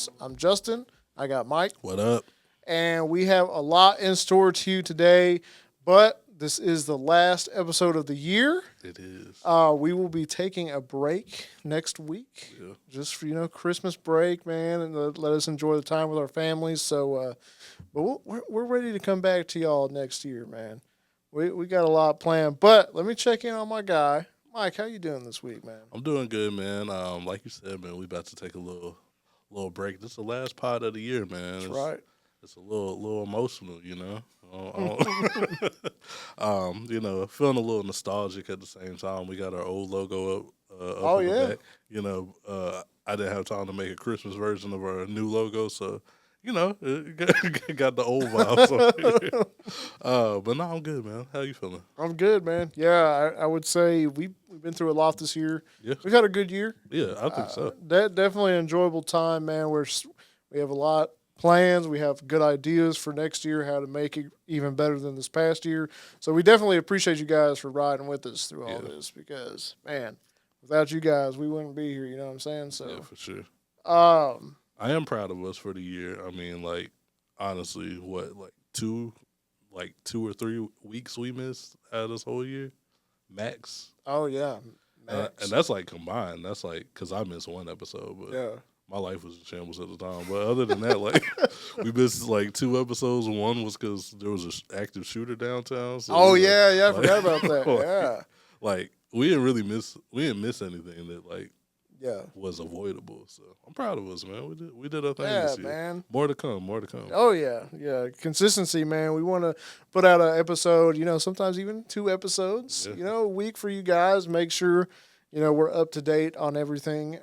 host. I'm Justin. I got Mike. What up? And we have a lot in store to you today, but this is the last episode of the year. It is. We will be taking a break next week, just for Christmas break, man, and let us enjoy the time with our families. So, but we're ready to come back to y'all next year, man. We got a lot planned, but let me check in on my guy, Mike. How you doing this week, man? I'm doing good, man. Like you said, man, we about to take a little break. This is the last pod of the year, man. That's right. It's a little emotional, feeling a little nostalgic at the same time. We got our old logo up in the back. I didn't have time to make a Christmas version of our new logo, so it got the old vibes. But no, I'm good, man. How you feeling? I'm good, man. Yeah, I would say we've been through a lot this year. Yeah, we've had a good year. Yeah, I think so. Definitely an enjoyable time, man. We have a lot plans. We have good ideas for next year, how to make it even better than this past year. So we definitely appreciate you guys for riding with us through all this because, man, without you guys, we wouldn't be here. You know what I'm saying? So yeah, for sure. I am proud of us for the year. I mean, honestly, two or 3 weeks we missed out of this whole year, max. Oh yeah, max. And that's combined. That's because I missed one episode, but yeah. My life was in shambles at the time. But other than that, we missed 2 episodes. One was because there was an active shooter downtown. So I forgot about that. Yeah. We didn't miss anything that was avoidable. So I'm proud of us, man. We did our thing this year. Man. More to come. Oh yeah. Consistency, man. We want to put out an episode. Sometimes even 2 episodes. Yeah. A week for you guys. Make sure we're up to date on everything.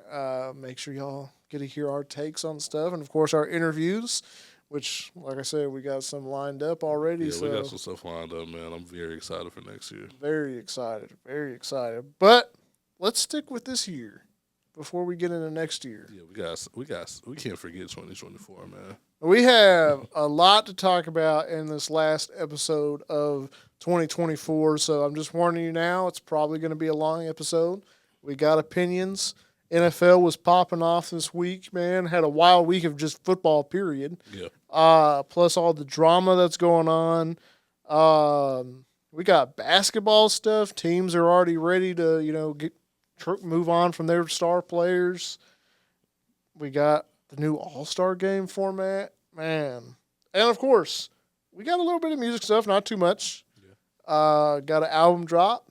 Make sure y'all get to hear our takes on stuff, and of course our interviews. Which, like I said, we got some lined up already. Yeah, we got some stuff lined up, man. I'm very excited for next year. Very excited. But let's stick with this year before we get into next year. Yeah, we can't forget 2024, man. We have a lot to talk about in this last episode of 2024, so I'm just warning you now, it's probably going to be a long episode. We got opinions. NFL was popping off this week, man. Had a wild week of just football, period. Yeah. Plus all the drama that's going on. We got basketball stuff. Teams are already ready to, move on from their star players. We got the new All-Star game format, man. And, of course, we got a little bit of music stuff, not too much. Yeah. Got an album drop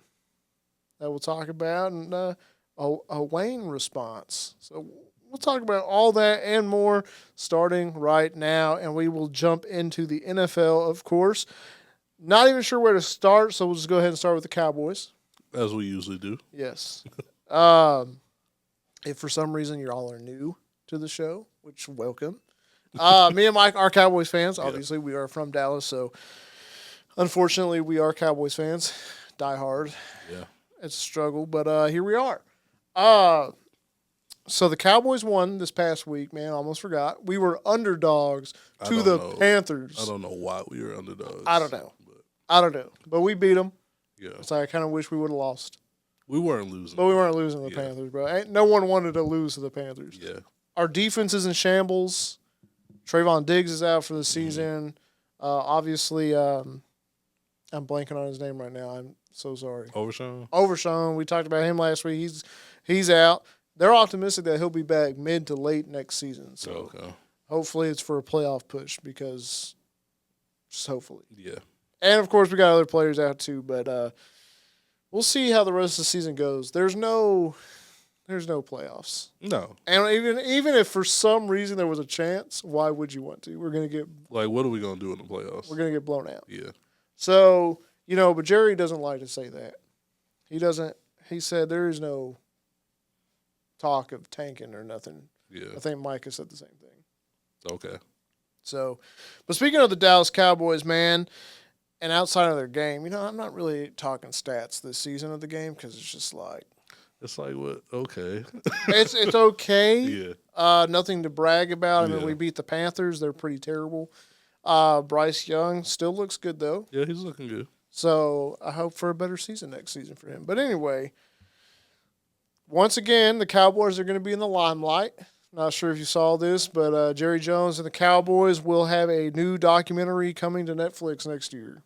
that we'll talk about, and a Wayne response. So we'll talk about all that and more starting right now, and we will jump into the NFL, of course. Not even sure where to start, so we'll just go ahead and start with the Cowboys. As we usually do. Yes. If for some reason you all are new to the show, which welcome. Me and Mike are Cowboys fans. Obviously, we are from Dallas, so unfortunately we are Cowboys fans. Die hard. Yeah. It's a struggle, but here we are. So the Cowboys won this past week, man. Almost forgot. We were underdogs to the Panthers. I don't know why we were underdogs. I don't know. But we beat them. Yeah. So I kind of wish we would have lost. We weren't losing. But we weren't losing to the Panthers, bro. No one wanted to lose to the Panthers. Yeah. Our defense is in shambles. Trayvon Diggs is out for the season. Obviously, I'm blanking on his name right now. I'm so sorry. Overshown. We talked about him last week. He's out. They're optimistic that he'll be back mid to late next season. So hopefully it's for a playoff push because just hopefully. Yeah. And, of course, we got other players out too. But we'll see how the rest of the season goes. There's no playoffs. No. And even if for some reason there was a chance, why would you want to? We're going to get – what are we going to do in the playoffs? We're going to get blown out. Yeah. So – but Jerry doesn't like to say that. He doesn't. He said there is no talk of tanking or nothing. Yeah. I think Micah said the same thing. Okay. So, but speaking of the Dallas Cowboys, man, and outside of their game, I'm not really talking stats this season of the game because it's just like. It's like what? Okay. it's okay. Yeah. Nothing to brag about. I mean, we beat the Panthers. They're pretty terrible. Bryce Young still looks good though. Yeah, he's looking good. So I hope for a better season next season for him. But anyway, once again, the Cowboys are going to be in the limelight. Not sure if you saw this, but Jerry Jones and the Cowboys will have a new documentary coming to Netflix next year.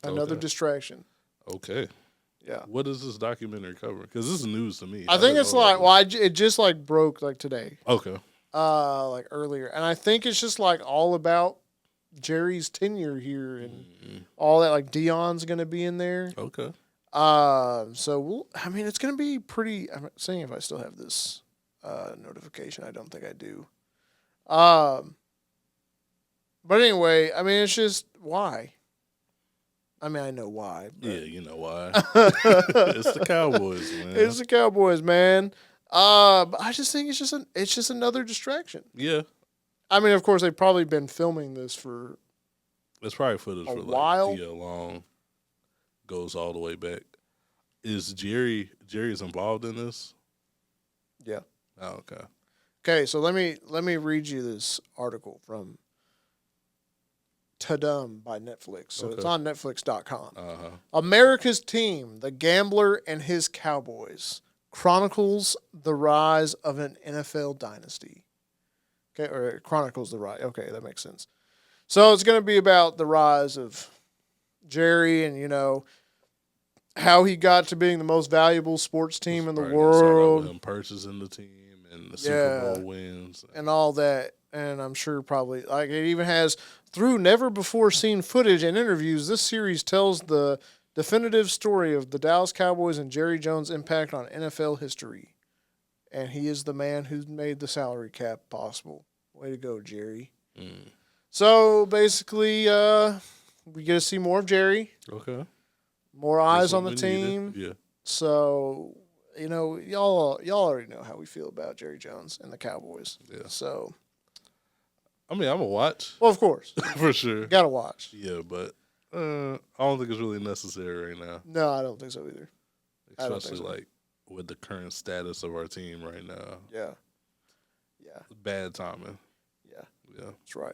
Another distraction. Okay. Yeah. What is this documentary covering? Because this is news to me. I think it's it just like broke like today. Okay. Like earlier, and I think it's just like all about Jerry's tenure here and all that. Like Dion's gonna be in there. Okay. So it's gonna be pretty. I'm seeing if I still have this notification. I don't think I do. But anyway, it's just why. I know why. But. Yeah, you know why. It's the Cowboys, man. It's the Cowboys, man. But I just think it's just another distraction. Yeah. Of course, they've probably been filming this for. It's probably footage for while. Like long. Goes all the way back. Is Jerry's involved in this? Yeah. Oh, okay. Okay, so let me read you this article from Tadum by Netflix. So It's on Netflix.com. Uh-huh. America's Team, The Gambler and His Cowboys, chronicles the rise of an NFL dynasty. Okay, or it chronicles the rise. Okay, that makes sense. So it's going to be about the rise of Jerry and, how he got to being the most valuable sports team in the world. Him purchasing the team and the Super Bowl wins. And all that. And I'm sure probably, like, it even has, through never-before-seen footage and interviews, this series tells the definitive story of the Dallas Cowboys and Jerry Jones' impact on NFL history. And he is the man who made the salary cap possible. Way to go, Jerry. So, basically, we get to see more of Jerry. Okay. More eyes on the team. Yeah. So, y'all already know how we feel about Jerry Jones and the Cowboys. Yeah. So... I'm going to watch. Well, of course. For sure. Got to watch. Yeah, but I don't think it's really necessary right now. No, I don't think so either. Especially, with the current status of our team right now. Yeah. Bad timing. Yeah. Yeah. That's right.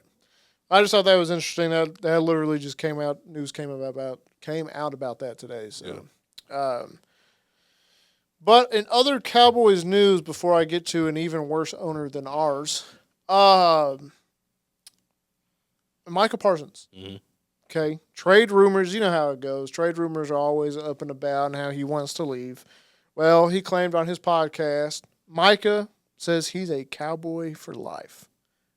I just thought that was interesting. That literally just came out. News came out about that today. So, but in other Cowboys news, before I get to an even worse owner than ours, Micah Parsons. Mm-hmm. Okay. Trade rumors, you know how it goes. Trade rumors are always up and about and how he wants to leave. Well, he claimed on his podcast, Micah says he's a Cowboy for life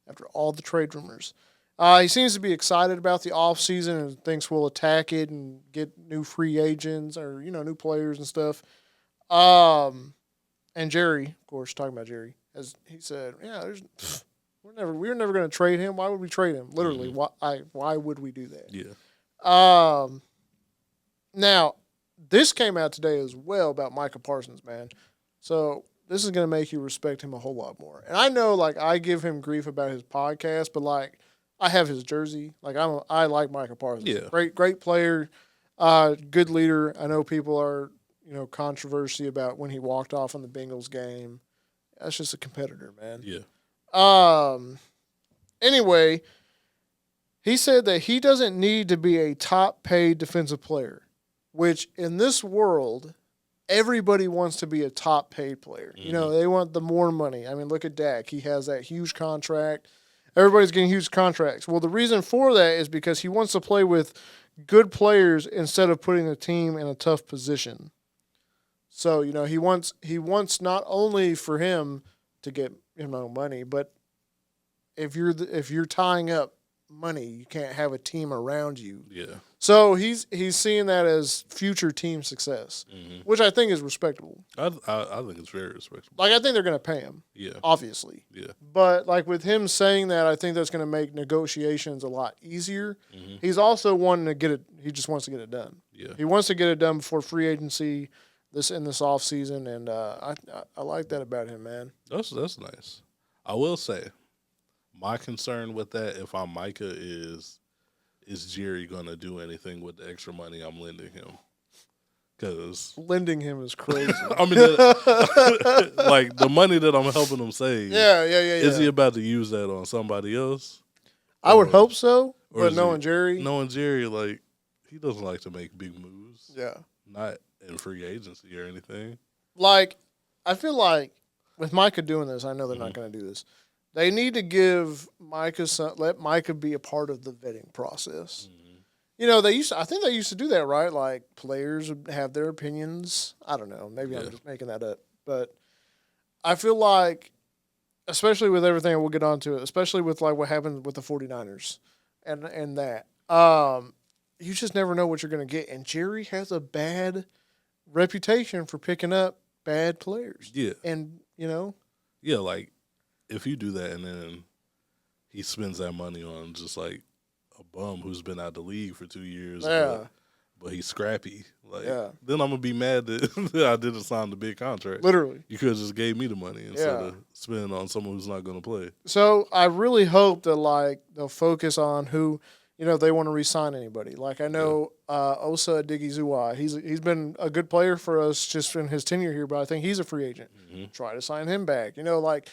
after all the trade rumors. He seems to be excited about the offseason and thinks we'll attack it and get new free agents or, new players and stuff. And Jerry, of course, talking about Jerry, as he said, we're never going to trade him. Why would we trade him? Literally, why would we do that? Yeah. Now, this came out today as well about Micah Parsons, man. So this is going to make you respect him a whole lot more. And I know, I give him grief about his podcast, but I have his jersey. I like Micah Parsons. Yeah. Great player, good leader. I know people are controversy about when he walked off in the Bengals game. That's just a competitor, man. Yeah. Anyway, he said that he doesn't need to be a top-paid defensive player, which in this world, everybody wants to be a top-paid player. Mm-hmm. They want the more money. Look at Dak. He has that huge contract. Everybody's getting huge contracts. Well, the reason for that is because he wants to play with good players instead of putting the team in a tough position. So, he wants not only for him to get money, but if you're tying up money, you can't have a team around you. Yeah. So he's seeing that as future team success, which I think is respectable. I think it's very respectable. I think they're going to pay him. Yeah. Obviously. Yeah. But with him saying that, I think that's going to make negotiations a lot easier. Mm-hmm. He's also wanting to get it. He just wants to get it done. Yeah. He wants to get it done before free agency this off season, and I like that about him, man. That's nice. I will say, my concern with that, if I'm Micah, is Jerry gonna do anything with the extra money I'm lending him? Because lending him is crazy. The money that I'm helping him save. Yeah. Is he about to use that on somebody else? I would hope so. But knowing Jerry, he doesn't like to make big moves. Yeah. Not in free agency or anything. I feel like with Micah doing this, I know they're not going to do this. They need to give let Micah be a part of the vetting process. You know, I think they used to do that, right? Like players would have their opinions. I don't know. Maybe I'm just making that up. But I feel like, especially with everything, we'll get on to it, especially with like what happened with the 49ers and that. You just never know what you're going to get. And Jerry has a bad reputation for picking up bad players. Yeah. And, you know. Yeah, like, if you do that and then he spends that money on just like a bum who's been out the league for 2 years, but he's scrappy, like, then I'm going to be mad that I didn't sign the big contract. Literally. You could have just gave me the money instead of spending on someone who's not going to play. So I really hope that, like, they'll focus on who, you know, they want to re-sign anybody. Like, I know Osa Odighizuwa, he's been a good player for us just in his tenure here, but I think he's a free agent. Try to sign him back. You know, like,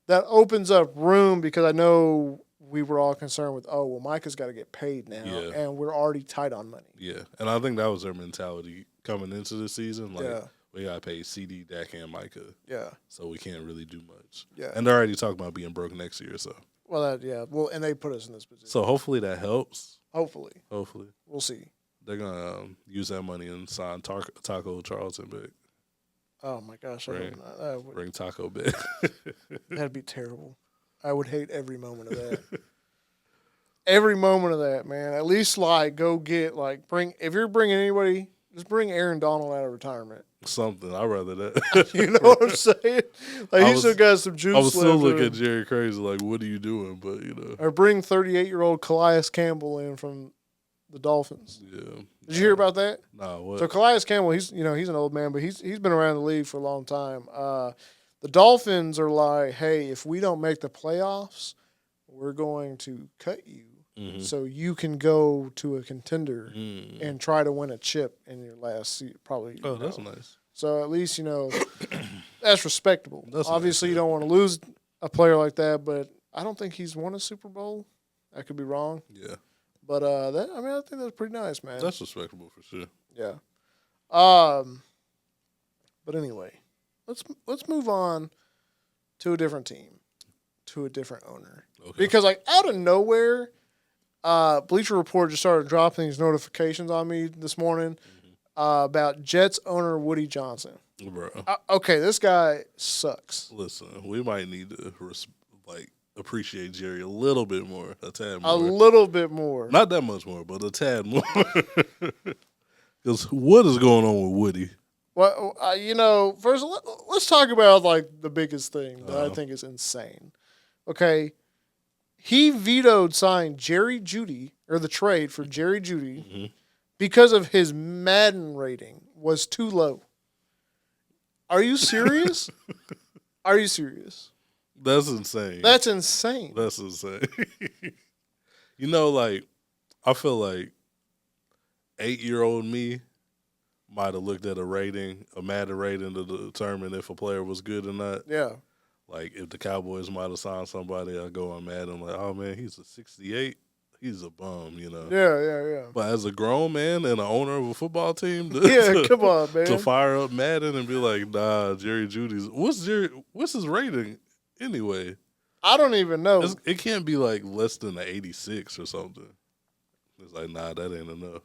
that opens up room because I know we were all concerned with, Micah's got to get paid now, and we're already tight on money. Yeah, and I think that was their mentality coming into the season. Like, we got to pay CD, Dak, and Micah. Yeah. So we can't really do much. Yeah. And they're already talking about being broke next year, so. Well, Well, and they put us in this position. So hopefully that helps. Hopefully. We'll see. They're going to use that money and sign Taco Charlton back. Oh, my gosh. Bring Taco back. That'd be terrible. I would hate every moment of that. Every moment of that, man. At least, like, go get, like, if you're bringing anybody, just bring Aaron Donald out of retirement. Something. I'd rather that. You know what I'm saying? Like, he still got some juice I was still looking at Jerry crazy, like, what are you doing? But, you know. Or bring 38-year-old Calais Campbell in from the Dolphins. Yeah. Did you hear about that? No, what? So Calais Campbell, he's an old man, but he's been around the league for a long time. The Dolphins are like, hey, if we don't make the playoffs, we're going to cut you so you can go to a contender and try to win a chip in your last season, probably. Oh, that's nice. So at least, that's respectable. Obviously, you don't want to lose a player like that, but I don't think he's won a Super Bowl. I could be wrong. Yeah. But I think that's pretty nice, man. That's respectable for sure. Yeah. But anyway, let's move on to a different team, to a different owner. Okay. Because like out of nowhere, Bleacher Report just started dropping these notifications on me this morning about Jets owner Woody Johnson. Bro. Okay, this guy sucks. Listen, we might need to appreciate Jerry a little bit more, a tad more. A little bit more. Not that much more, but a tad more. Because what is going on with Woody? Well, first let's talk about like the biggest thing that I think is insane. Okay, he vetoed signing Jerry Jeudy or the trade for Jerry Jeudy because of his Madden rating was too low. Are you serious? Are you serious? That's insane. That's insane. That's insane. I feel like 8-year-old me might have looked at a Madden rating to determine if a player was good or not. Yeah. Like, if the Cowboys might have signed somebody, I go on Madden, like, oh, man, he's a 68. He's a bum, Yeah. But as a grown man and an owner of a football team, come on, man. To fire up Madden and be like, nah, Jerry Jeudy's what's his rating anyway? I don't even know. It can't be like less than an 86 or something. It's like, nah, that ain't enough.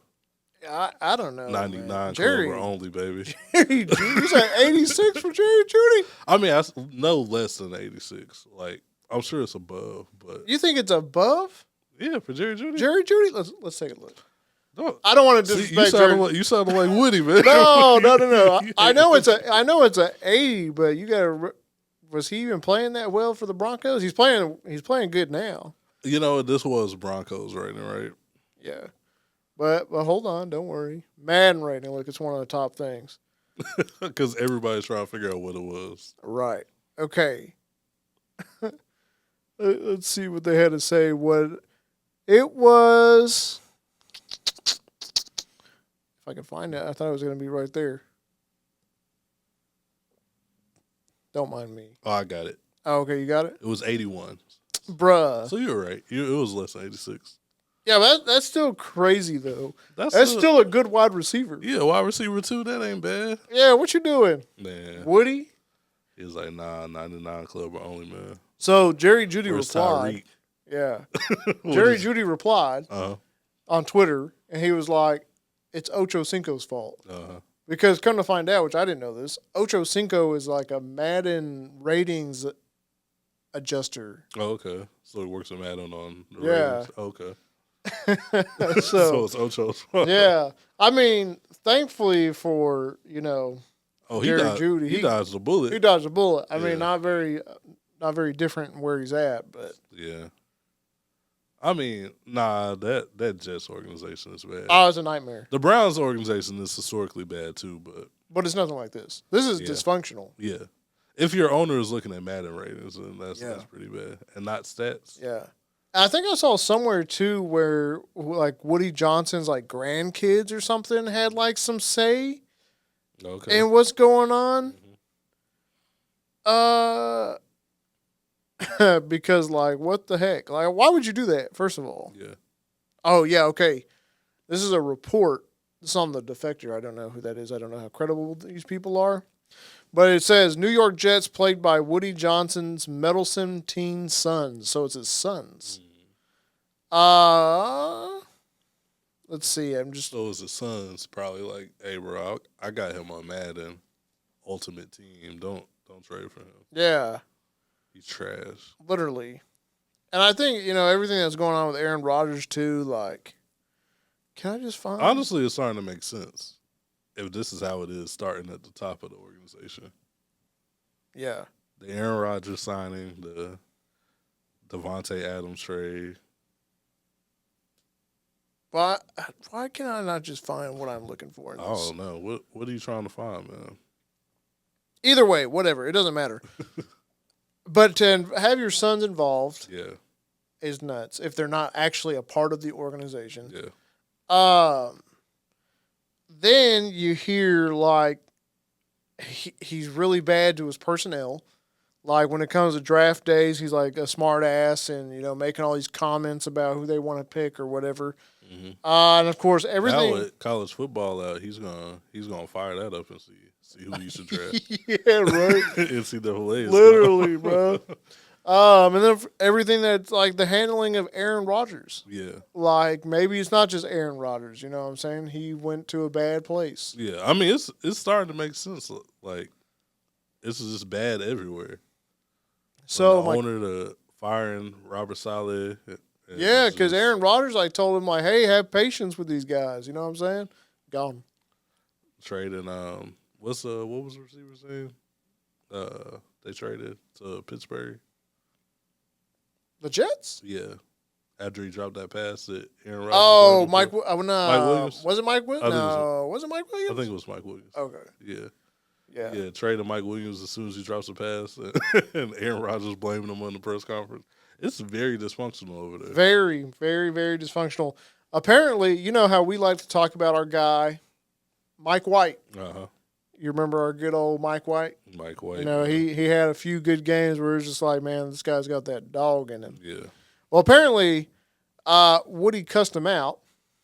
I don't know. 99 Clover only, baby. Jerry Jeudy, you said 86 for Jerry Jeudy? I mean, I no less than 86. Like, I'm sure it's above, but you think it's above? Yeah, for Jerry Jeudy. Jerry Jeudy, let's take a look. No, I don't want to disrespect you sounded like Woody, man. No. I know it's a 80, but you got to. Was he even playing that well for the Broncos? He's playing good now. This was Broncos rating, right? Yeah. But hold on, don't worry. Madden rating, look, it's one of the top things. Because everybody's trying to figure out what it was. Right. Okay. Let's see what they had to say. What it was. If I can find it, I thought it was going to be right there. Don't mind me. Oh, I got it. Oh, okay, you got it? It was 81. Bruh. So you were right. It was less than 86. Yeah, but that's still crazy, though. That's still a good wide receiver. Yeah, wide receiver, too. That ain't bad. Yeah, what you doing? Man. Woody? He was like, nah, 99 Club or only, man. So Jerry Jeudy Where's replied. Tyreek? Yeah. Jerry Jeudy replied on Twitter, and he was like, it's Ocho Cinco's fault. Because come to find out, which I didn't know this, Ocho Cinco is like a Madden ratings adjuster. Oh, okay. So he works with Madden on the ratings. Okay. So it's Ocho's fault. Yeah. I mean, thankfully for, Jerry Jeudy. He dodged a bullet. He dodged a bullet. I mean, not very different in where he's at, but. Yeah. I mean, nah, that Jets organization is bad. Oh, it's a nightmare. The Browns organization is historically bad too, but it's nothing like this. This is dysfunctional. Yeah. If your owner is looking at Madden ratings, then that's pretty bad. And not stats. Yeah. I think I saw somewhere too where like Woody Johnson's like grandkids or something had like some say in what's going on. Because like what the heck? Like why would you do that, first of all? Yeah. Oh yeah, okay. This is a report. It's on the Defector. I don't know who that is. I don't know how credible these people are. But it says New York Jets played by Woody Johnson's meddlesome teen sons. So it's his sons. Let's see. So it's his sons probably like, hey bro, I got him on Madden Ultimate Team. Don't trade for him. Yeah. He's trash. Literally. And I think, everything that's going on with Aaron Rodgers too, like, can I just find honestly, it's starting to make sense. If this is how it is, starting at the top of the organization. Yeah. The Aaron Rodgers signing, the Devontae Adams trade. Why can I not just find what I'm looking for? I don't know. What are you trying to find, man? Either way, whatever. It doesn't matter. But to have your sons involved is nuts if they're not actually a part of the organization. Yeah. Then you hear, like, he's really bad to his personnel. Like, when it comes to draft days, he's like a smart ass and, making all these comments about who they want to pick or whatever. Mm-hmm. And, of course, everything. Now with college football out, he's gonna fire that up and see who you should draft. Yeah, right. NCAA. Literally, bro. And then everything that's like the handling of Aaron Rodgers. Yeah. Like maybe it's not just Aaron Rodgers, you know what I'm saying? He went to a bad place. Yeah. I mean, it's starting to make sense. Like, this is just bad everywhere. So the owner to firing Robert Saleh. Yeah, because Aaron Rodgers told him like, hey, have patience with these guys. You know what I'm saying? Gone. Trading what was the receiver's name? They traded to Pittsburgh. The Jets? Yeah. After he dropped that pass that Aaron Rodgers. Oh, Mike Williams? Was it Mike Williams? No. Was it Mike Williams? I think it was Mike Williams. Okay. Yeah, traded Mike Williams as soon as he drops a pass. And Aaron Rodgers blaming him on the press conference. It's very dysfunctional over there. Very, very, very dysfunctional. Apparently, you know how we like to talk about our guy, Mike White. Uh-huh. You remember our good old Mike White? Mike White. He had a few good games where it was just like, man, this guy's got that dog in him. Yeah. Well, apparently, Woody cussed him out.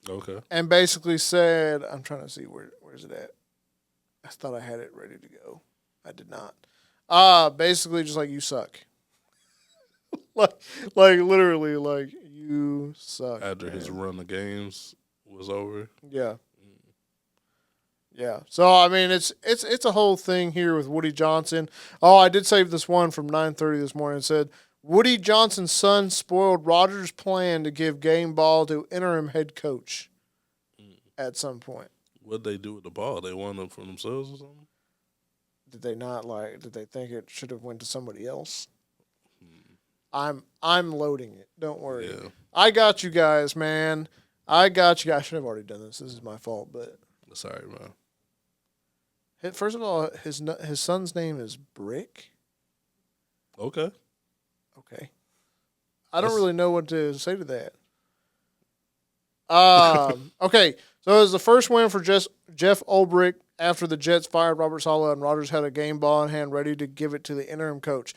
Okay. And basically said, I'm trying to see where's it at. I thought I had it ready to go. I did not. Basically, just like, you suck. like literally, like, you suck. After his run of games was over. Yeah. Yeah. So I mean it's a whole thing here with Woody Johnson. Oh, I did save this one from 9:30 this morning. It said Woody Johnson's son spoiled Rodgers' plan to give game ball to interim head coach at some point. What'd they do with the ball? They won them for themselves or something? Did they not did they think it should have went to somebody else? I'm loading it. Don't worry. Yeah. I got you guys, man. I got you guys. I should have already done this. This is my fault, but sorry, man. First of all, his son's name is Brick. Okay. I don't really know what to say to that. Okay, so it was the first win for Jeff Ulbrich after the Jets fired Robert Saleh and Rodgers had a game ball in hand ready to give it to the interim coach.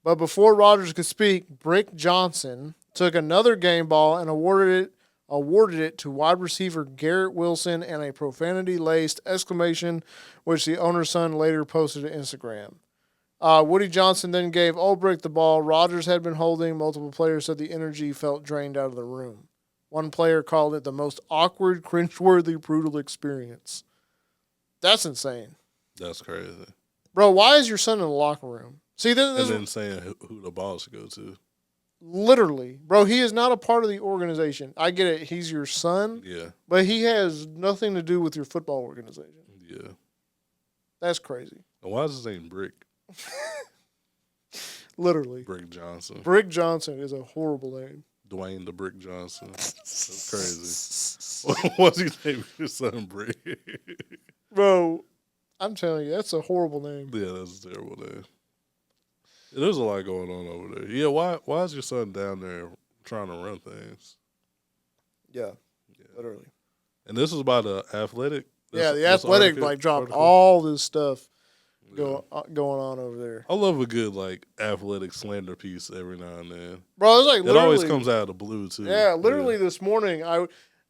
But before Rodgers could speak, Brick Johnson took another game ball and awarded it to wide receiver Garrett Wilson and a profanity-laced exclamation, which the owner's son later posted to Instagram. Woody Johnson then gave Ulbrich the ball. Rodgers had been holding. Multiple players said the energy felt drained out of the room. One player called it the most awkward, cringeworthy, brutal experience. That's insane. That's crazy. Bro, why is your son in the locker room? See, this and then saying who the ball should go to. Literally. Bro, he is not a part of the organization. I get it. He's your son. Yeah. But he has nothing to do with your football organization. Yeah. That's crazy. And why is his name Brick? Literally. Brick Johnson. Brick Johnson is a horrible name. Dwayne the Brick Johnson. That's crazy. What's he name his son Brick? Bro, I'm telling you, that's a horrible name. Yeah, that's a terrible name. There's a lot going on over there. Yeah, why is your son down there trying to run things? Yeah. Literally. And this is about the athletic. The athletic dropped all this stuff going on over there. I love a good athletic slander piece every now and then. Bro, it's it always comes out of the blue too. Yeah, literally this morning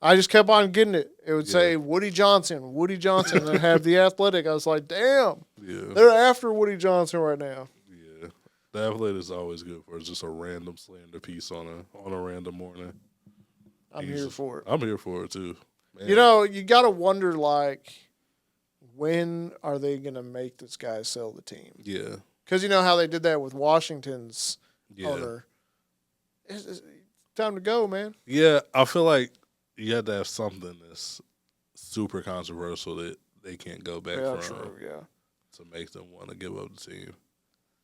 I just kept on getting it. It would say Woody Johnson, and have the athletic. I was like, damn. Yeah. They're after Woody Johnson right now. Yeah. The athletic is always good for it. Just a random slander piece on a random morning. I'm here for it. I'm here for it too. Man. You got to wonder, when are they going to make this guy sell the team? Yeah. Because you know how they did that with Washington's owner. It's time to go, man. Yeah, I feel like you have to have something that's super controversial that they can't go back from to make them want to give up the team.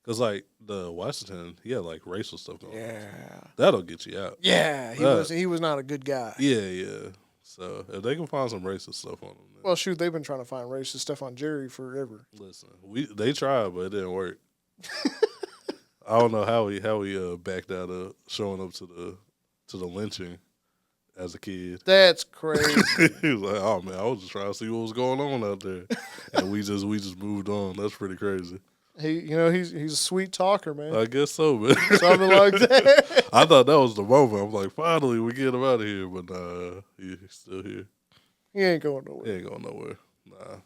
Because, the Washington, he had, racial stuff going on. Yeah. That'll get you out. Yeah, he was not a good guy. Yeah. So, if they can find some racist stuff on him. Well, shoot, they've been trying to find racist stuff on Jerry forever. Listen, they tried, but it didn't work. I don't know how he backed out of showing up to the lynching as a kid. That's crazy. He was like, "Oh man, I was just trying to see what was going on out there," and we just moved on. That's pretty crazy. He's a sweet talker, man. I guess so, man. Something like that. I thought that was the moment. I'm like, finally, we get him out of here, but nah, he's still here. He ain't going nowhere. He ain't going nowhere. Nah.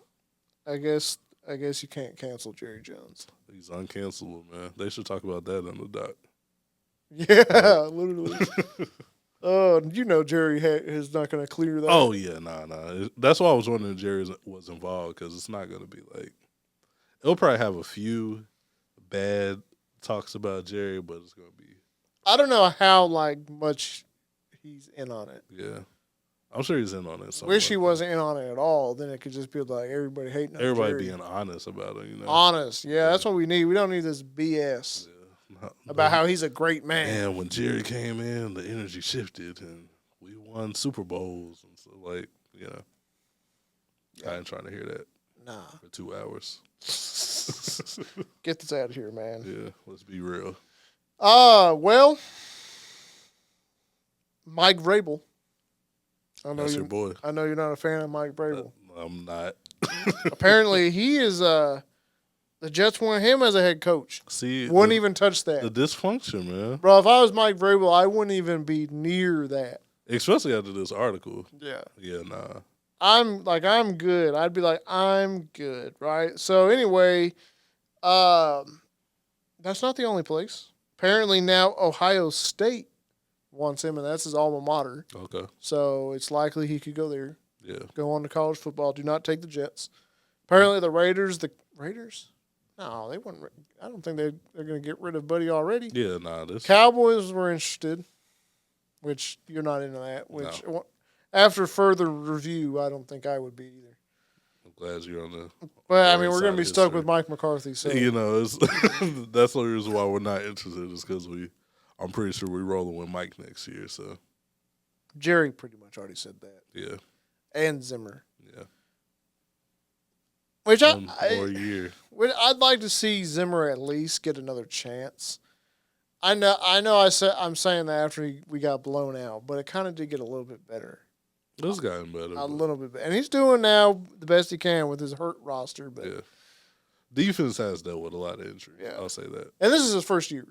I guess you can't cancel Jerry Jones. He's uncancelable, man. They should talk about that on the doc. Yeah, literally. Jerry is not going to clear that. Oh, yeah, nah. That's why I was wondering if Jerry was involved, because it's not going to be it'll probably have a few bad talks about Jerry, but it's going to be. I don't know how, much he's in on it. Yeah. I'm sure he's in on it. Wish he wasn't in on it at all. Then it could just be everybody hating on everybody Jerry. Being honest about it, Honest. Yeah, that's what we need. We don't need this BS about how he's a great man. And when Jerry came in, the energy shifted, and we won Super Bowls. And so, I ain't trying to hear that. Nah. For 2 hours. Get this out of here, man. Yeah, let's be real. Well, Mike Vrabel. That's your boy. I know you're not a fan of Mike Vrabel. I'm not. Apparently, he is. The Jets want him as a head coach. See, wouldn't even touch that. The dysfunction, man. Bro, if I was Mike Vrabel, I wouldn't even be near that. Especially after this article. Yeah. Yeah, nah. I'm good. I'd be like, I'm good, right? So anyway, that's not the only place. Apparently now Ohio State wants him, and that's his alma mater. Okay. So it's likely he could go there. Yeah. Go on to college football. Do not take the Jets. Apparently the Raiders? No, they wouldn't. I don't think they're going to get rid of Buddy already. Yeah, nah. Cowboys were interested, which you're not into that, which after further review, I don't think I would be either. I'm glad you're on the. But we're going to be stuck with Mike McCarthy. So it's that's the reason why we're not interested. Is because I'm pretty sure we're rolling with Mike next year. So Jerry pretty much already said that. Yeah. And Zimmer. Yeah. Which for a year. I'd like to see Zimmer at least get another chance. I know. I'm saying that after we got blown out, but it kind of did get a little bit better. It's gotten better. A little bit better. And he's doing now the best he can with his hurt roster. But yeah. Defense has dealt with a lot of injury. Yeah. I'll say that. And this is his first year.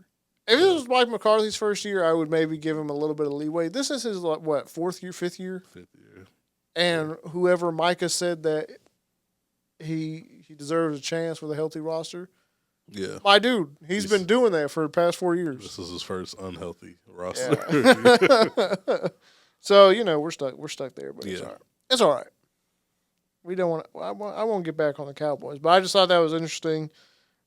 If this was Mike McCarthy's first year, I would maybe give him a little bit of leeway. This is his, fourth year, fifth year? Fifth year. And whoever Micah said that he deserves a chance with a healthy roster, Yeah. My dude, he's been doing that for the past 4 years. This is his first unhealthy roster. Yeah. So, we're stuck there, but it's all right. It's all right. We don't want. I won't get back on the Cowboys, but I just thought that was interesting.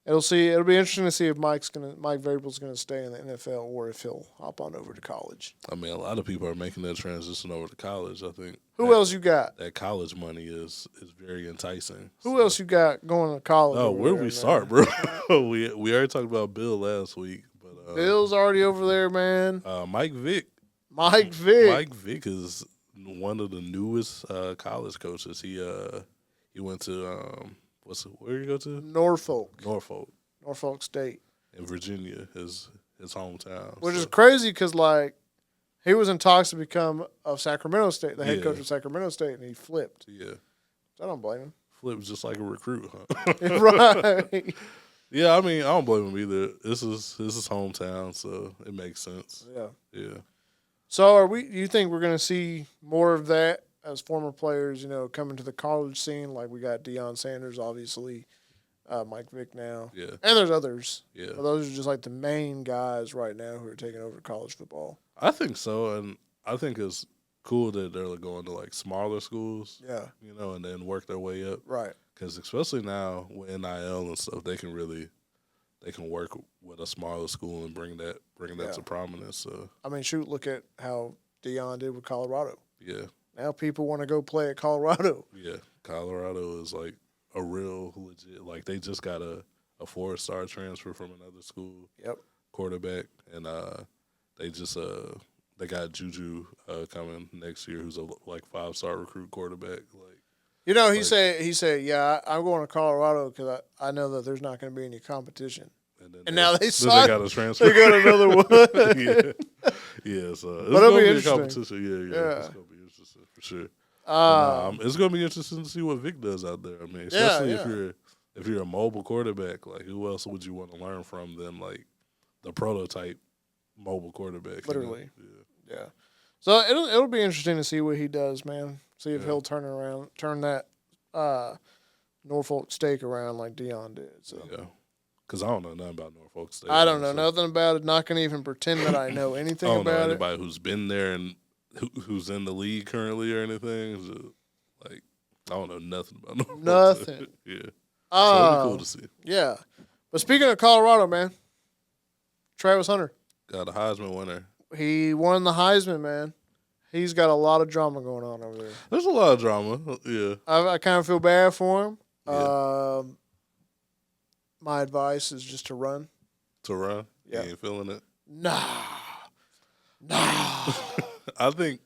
It'll be interesting to see if Mike Vrabel's gonna stay in the NFL or if he'll hop on over to college. I mean, a lot of people are making that transition over to college. I think. Who else you got? That college money is very enticing. Who else you got going to college? Oh, where we start, bro? we already talked about Bill last week, but Bill's already over there, man. Mike Vick. Mike Vick. Mike Vick is one of the newest college coaches. He went to where did he go to? Norfolk State in Virginia, his hometown. Which is crazy because he was in talks to become of Sacramento State, the head coach of Sacramento State, and he flipped. Yeah, so I don't blame him. Flipped just like a recruit, huh? Right. Yeah, I mean, I don't blame him either. This is his hometown, so it makes sense. Yeah. So you think we're going to see more of that as former players, coming to the college scene? Like we got Deion Sanders, obviously, Mike Vick now. Yeah. And there's others. Yeah. But those are just like the main guys right now who are taking over college football. I think so, and I think it's cool that they're going to like smaller schools. Yeah. And then work their way up. Right. Because especially now with NIL and stuff, they can work with a smaller school and bring that to prominence. So I mean, look at how Deion did with Colorado. Yeah. Now people want to go play at Colorado. Yeah, Colorado is like a real legit. Like they just got a 4-star transfer from another school. Yep. Quarterback, and they got Juju coming next year, who's a 5-star recruit quarterback. He said, yeah, I'm going to Colorado because I know that there's not going to be any competition. And now they got a transfer. They got another one. Yeah. So it's going to be a competition. Yeah. It's going to be interesting for sure. It's going to be interesting to see what Vic does out there. I mean, especially if you're a mobile quarterback, like who else would you want to learn from than like the prototype mobile quarterback? Literally. Yeah. So it'll be interesting to see what he does, man. See if he'll turn that Norfolk State around like Deion did. So. Yeah. Because I don't know nothing about Norfolk State. I don't know nothing about it. Not going to even pretend that I know anything about it. I don't know anybody who's been there and who's in the league currently or anything. So, I don't know nothing about Norfolk Nothing. State. Yeah. So it'll be cool to see. Yeah. But speaking of Colorado, man, Travis Hunter. Got a Heisman winner. He won the Heisman, man. He's got a lot of drama going on over there. There's a lot of drama. Yeah. I kind of feel bad for him. Yeah. My advice is just to run. To run? Yeah. You ain't feeling it? Nah. I think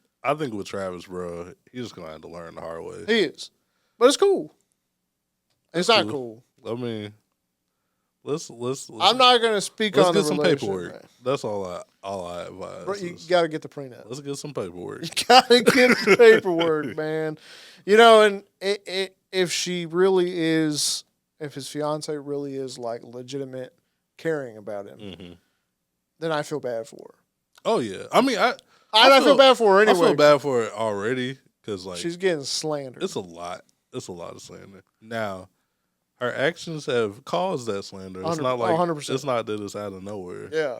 with Travis, bro, he's just gonna have to learn the hard way. He is. But it's cool. It's not cool. I mean, let's I'm not gonna speak on the get some paperwork. Man. That's all I advise. But you gotta get the prenup. Let's get some paperwork. You gotta get the paperwork, man. And if she really is, if his fiance really is like legitimate caring about him, then I feel bad for her. Oh yeah, I mean I feel bad for her anyway. I feel bad for her already because she's getting slandered. It's a lot. It's a lot of slander. Now, her actions have caused that slander. It's not like 100%. It's not that it's out of nowhere. Yeah.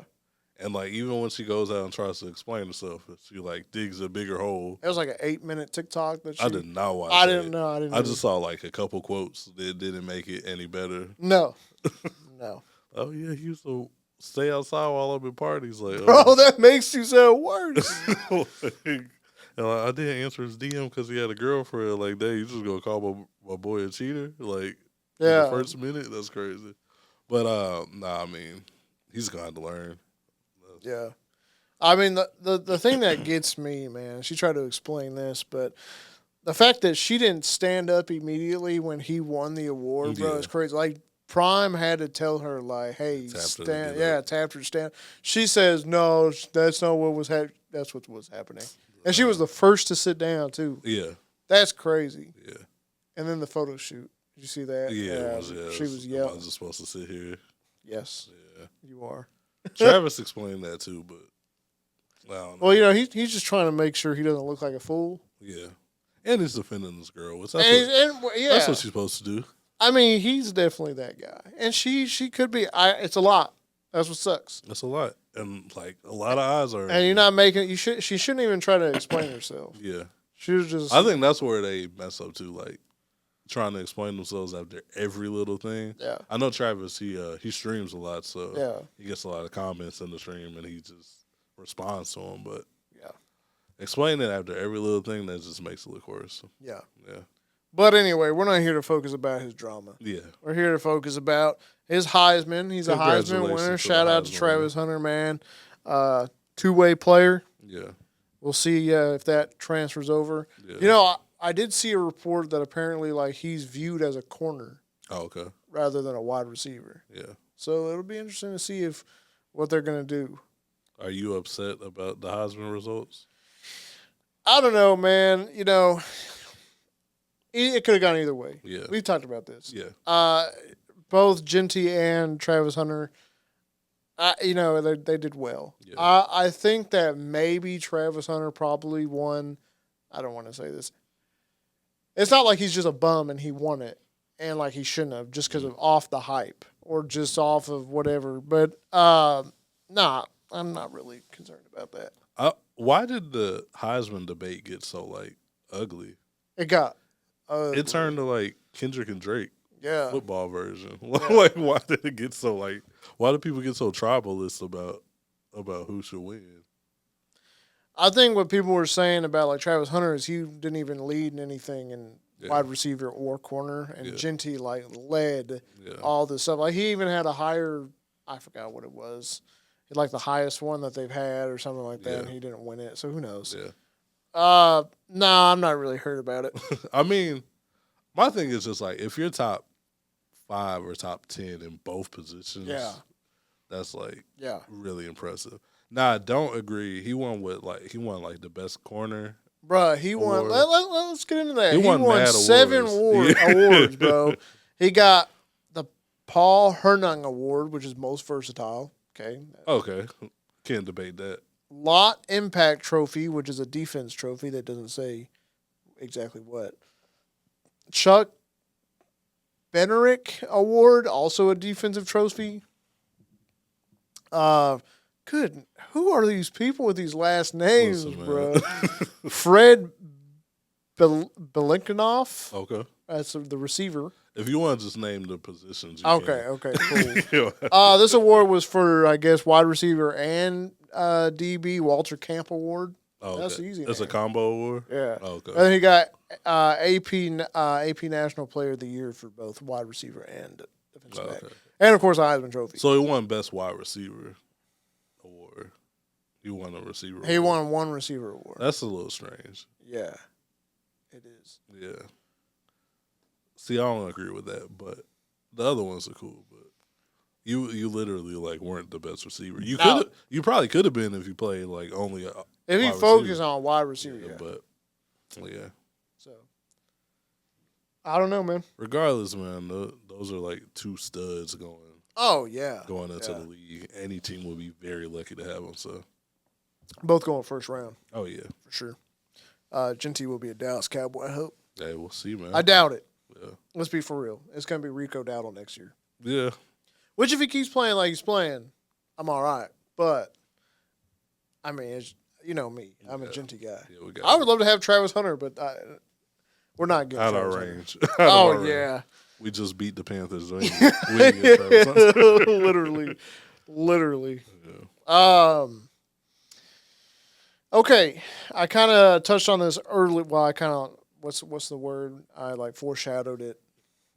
And even when she goes out and tries to explain herself, she digs a bigger hole. It was like an 8-minute TikTok that I did not watch. I didn't know. I just saw a couple quotes that didn't make it any better. No. Oh yeah, he used to stay outside while I'm at parties. Bro, that makes you sound worse. And I didn't answer his DM because he had a girlfriend. Like, dang, you just gonna call my boy a cheater? In the first minute? That's crazy. But I mean, he's gonna have to learn. Yeah. I mean, the thing that gets me, man, she tried to explain this, but the fact that she didn't stand up immediately when he won the award, bro, is crazy. Prime had to tell her, hey, stand. Yeah, tapped her, stand. She says, no, that's not what was happening. That's what was happening. And she was the first to sit down, too. Yeah. That's crazy. Yeah. And then the photo shoot. Did you see that? Yeah. She was yelling. I was just supposed to sit here. Yes. Yeah. You are. Travis explained that, too, but I don't know. Well, he's just trying to make sure he doesn't look like a fool. Yeah. And he's defending this girl. That's what she's supposed to do. I mean, he's definitely that guy, and she could be. It's a lot. That's what sucks. That's a lot, and like a lot of eyes are. And you're not making. She shouldn't even try to explain herself. Yeah, she was just. I think that's where they mess up too. Like trying to explain themselves after every little thing. Yeah, I know Travis. He streams a lot, so yeah, he gets a lot of comments in the stream, and he just responds to them. But yeah, explain it after every little thing that just makes it look worse. Yeah. Yeah. But anyway, we're not here to focus about his drama. Yeah. We're here to focus about his Heisman. He's a Heisman winner. Shout out to Travis Hunter, man. Two-way player. Yeah. We'll see if that transfers over. Yeah. You know, I did see a report that apparently like he's viewed as a corner. Oh, okay. Rather than a wide receiver. Yeah. So it'll be interesting to see what they're going to do. Are you upset about the Heisman results? I don't know, man. You know, it could have gone either way. Yeah. We've talked about this. Yeah. Both Genty and Travis Hunter, you know, they did well. Yeah. I think that maybe Travis Hunter probably won. I don't want to say this. It's not like he's just a bum and he won it and like he shouldn't have just because of off the hype or just off of whatever. But, nah, I'm not really concerned about that. Why did the Heisman debate get so, like, ugly? It got ugly. It turned to, like, Kendrick and Drake. Yeah. Football version. Yeah. Like, why did it get so, like, why do people get so tribalist about who should win? I think what people were saying about, like, Travis Hunter is he didn't even lead in anything in wide receiver or corner. And Genty, like, led all this stuff. Like, he even had a higher, I forgot what it was. Like the highest one that they've had or something like that, and he didn't win it. So who knows? Yeah. No, I'm not really hurt about it. I mean, my thing is just like if you're top 5 or top 10 in both positions, that's like really impressive. Now I don't agree. He won like the best corner. Bruh, he won. Let's get into that. He won 7 awards, bro. He got the Paul Hernung Award, which is most versatile. Okay. Can't debate that. Lot Impact Trophy, which is a defense trophy that doesn't say exactly what. Chuck Benerick Award, also a defensive trophy. Good. Who are these people with these last names, bro? Fred Belinkinoff. Okay. That's the receiver. If you want to just name the positions, okay, cool. This award was for, I guess, wide receiver and DB, Walter Camp Award. Oh, okay. That's easy. That's a combo award? Yeah. Oh, okay. And then he got AP National Player of the Year for both wide receiver and defensive back. And, of course, a Heisman Trophy. So he won Best Wide Receiver Award. He won a receiver award. He won one receiver award. That's a little strange. Yeah, it is. Yeah. See, I don't agree with that, but the other ones are cool. But you literally like weren't the best receiver. You probably could have been if you played like only if he focused on wide receiver. But yeah. So I don't know, man. Regardless, man, those are like 2 studs going. Oh yeah, going into the league. Any team would be very lucky to have them. So both going first round. Oh yeah, for sure. Genty will be a Dallas Cowboy. I hope. Hey, we'll see, man. I doubt it. Yeah. Let's be for real. It's going to be Rico Dowdle next year. Yeah. Which, if he keeps playing like he's playing, I'm all right. But, I mean, you know me. I'm a Genty guy. Yeah, I would love to have Travis Hunter, but we're not getting out Travis our range. Oh, yeah. We just beat the Panthers. We didn't get Travis Hunter. Literally. Yeah. Okay. I kind of touched on this early. Well, I kind of... What's the word? I like foreshadowed it.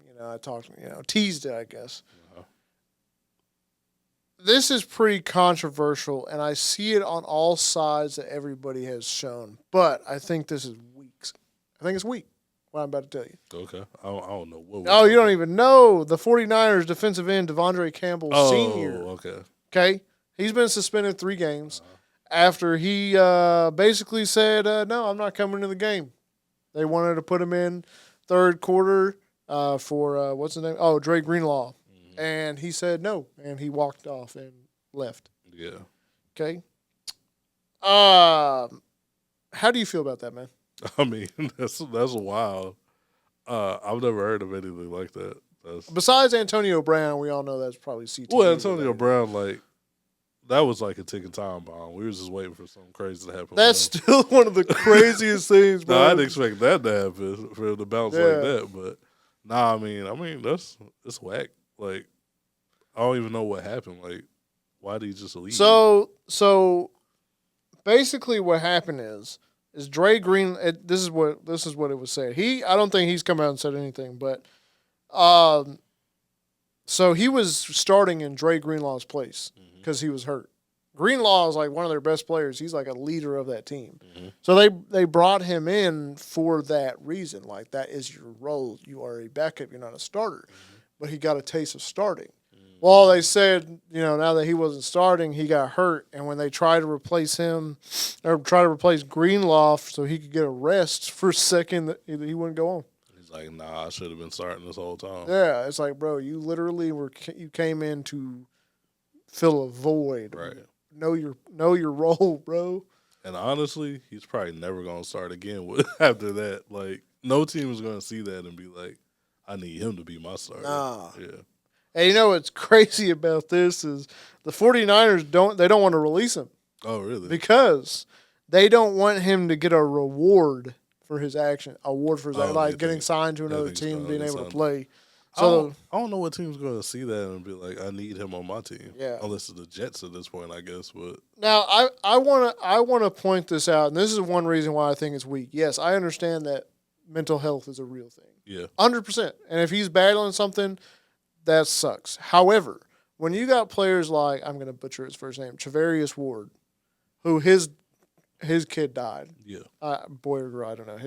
You know, I talked, teased it, I guess. Uh-huh. This is pretty controversial, and I see it on all sides that everybody has shown. But I think this is weak. I think it's weak, what I'm about to tell you. Okay. I don't know. Oh, you don't even know. The 49ers defensive end, De'Vondre Campbell Sr. Okay. Okay? He's been suspended 3 games after he basically said, no, I'm not coming to the game. They wanted to put him in third quarter for, what's his name? Oh, Dre Greenlaw. Mm-hmm. And he said no, and he walked off and left. Yeah. Okay. How do you feel about that, man? I mean, that's wild. I've never heard of anything like that. Besides Antonio Brown, we all know that's probably CTE. Well, Antonio Brown, like, that was like a ticking time bomb. We was just waiting for something crazy to happen. That's still one of the craziest things, bro. No, I didn't expect that to happen for him to bounce like that. But nah, I mean it's whack. Like, I don't even know what happened. Like, why did he just leave? So basically, what happened is Dre Green. This is what it was said. I don't think he's come out and said anything, but so he was starting in Dre Greenlaw's place because he was hurt. Greenlaw is like one of their best players. He's like a leader of that team. Mm-hmm. So they brought him in for that reason. Like, that is your role. You are a backup. You're not a starter. Mm-hmm. But he got a taste of starting. Mm-hmm. Well, they said, now that he wasn't starting, he got hurt. And when they tried to replace him or try to replace Greenlaw so he could get a rest for a second, he wouldn't go on. Like, nah, I should have been starting this whole time. Yeah, it's like, bro, you literally you came in to fill a void. Right. Know your role, bro. And honestly, he's probably never gonna start again after that. Like, no team is gonna see that and be like, I need him to be my starter. Nah. Yeah. And what's crazy about this is the 49ers don't want to release him. Oh, really? Because they don't want him to get a reward for his action, like getting signed to another team, being able to play. So I don't know what team's going to see that and be like, I need him on my team. Yeah, unless it's the Jets at this point, I guess. But now I want to point this out, and this is one reason why I think it's weak. Yes, I understand that mental health is a real thing. Yeah, 100%. And if he's battling something, that sucks. However, when you got players like, I'm going to butcher his first name, Charvarius Ward, who his kid died. Yeah, boy or girl, I don't know.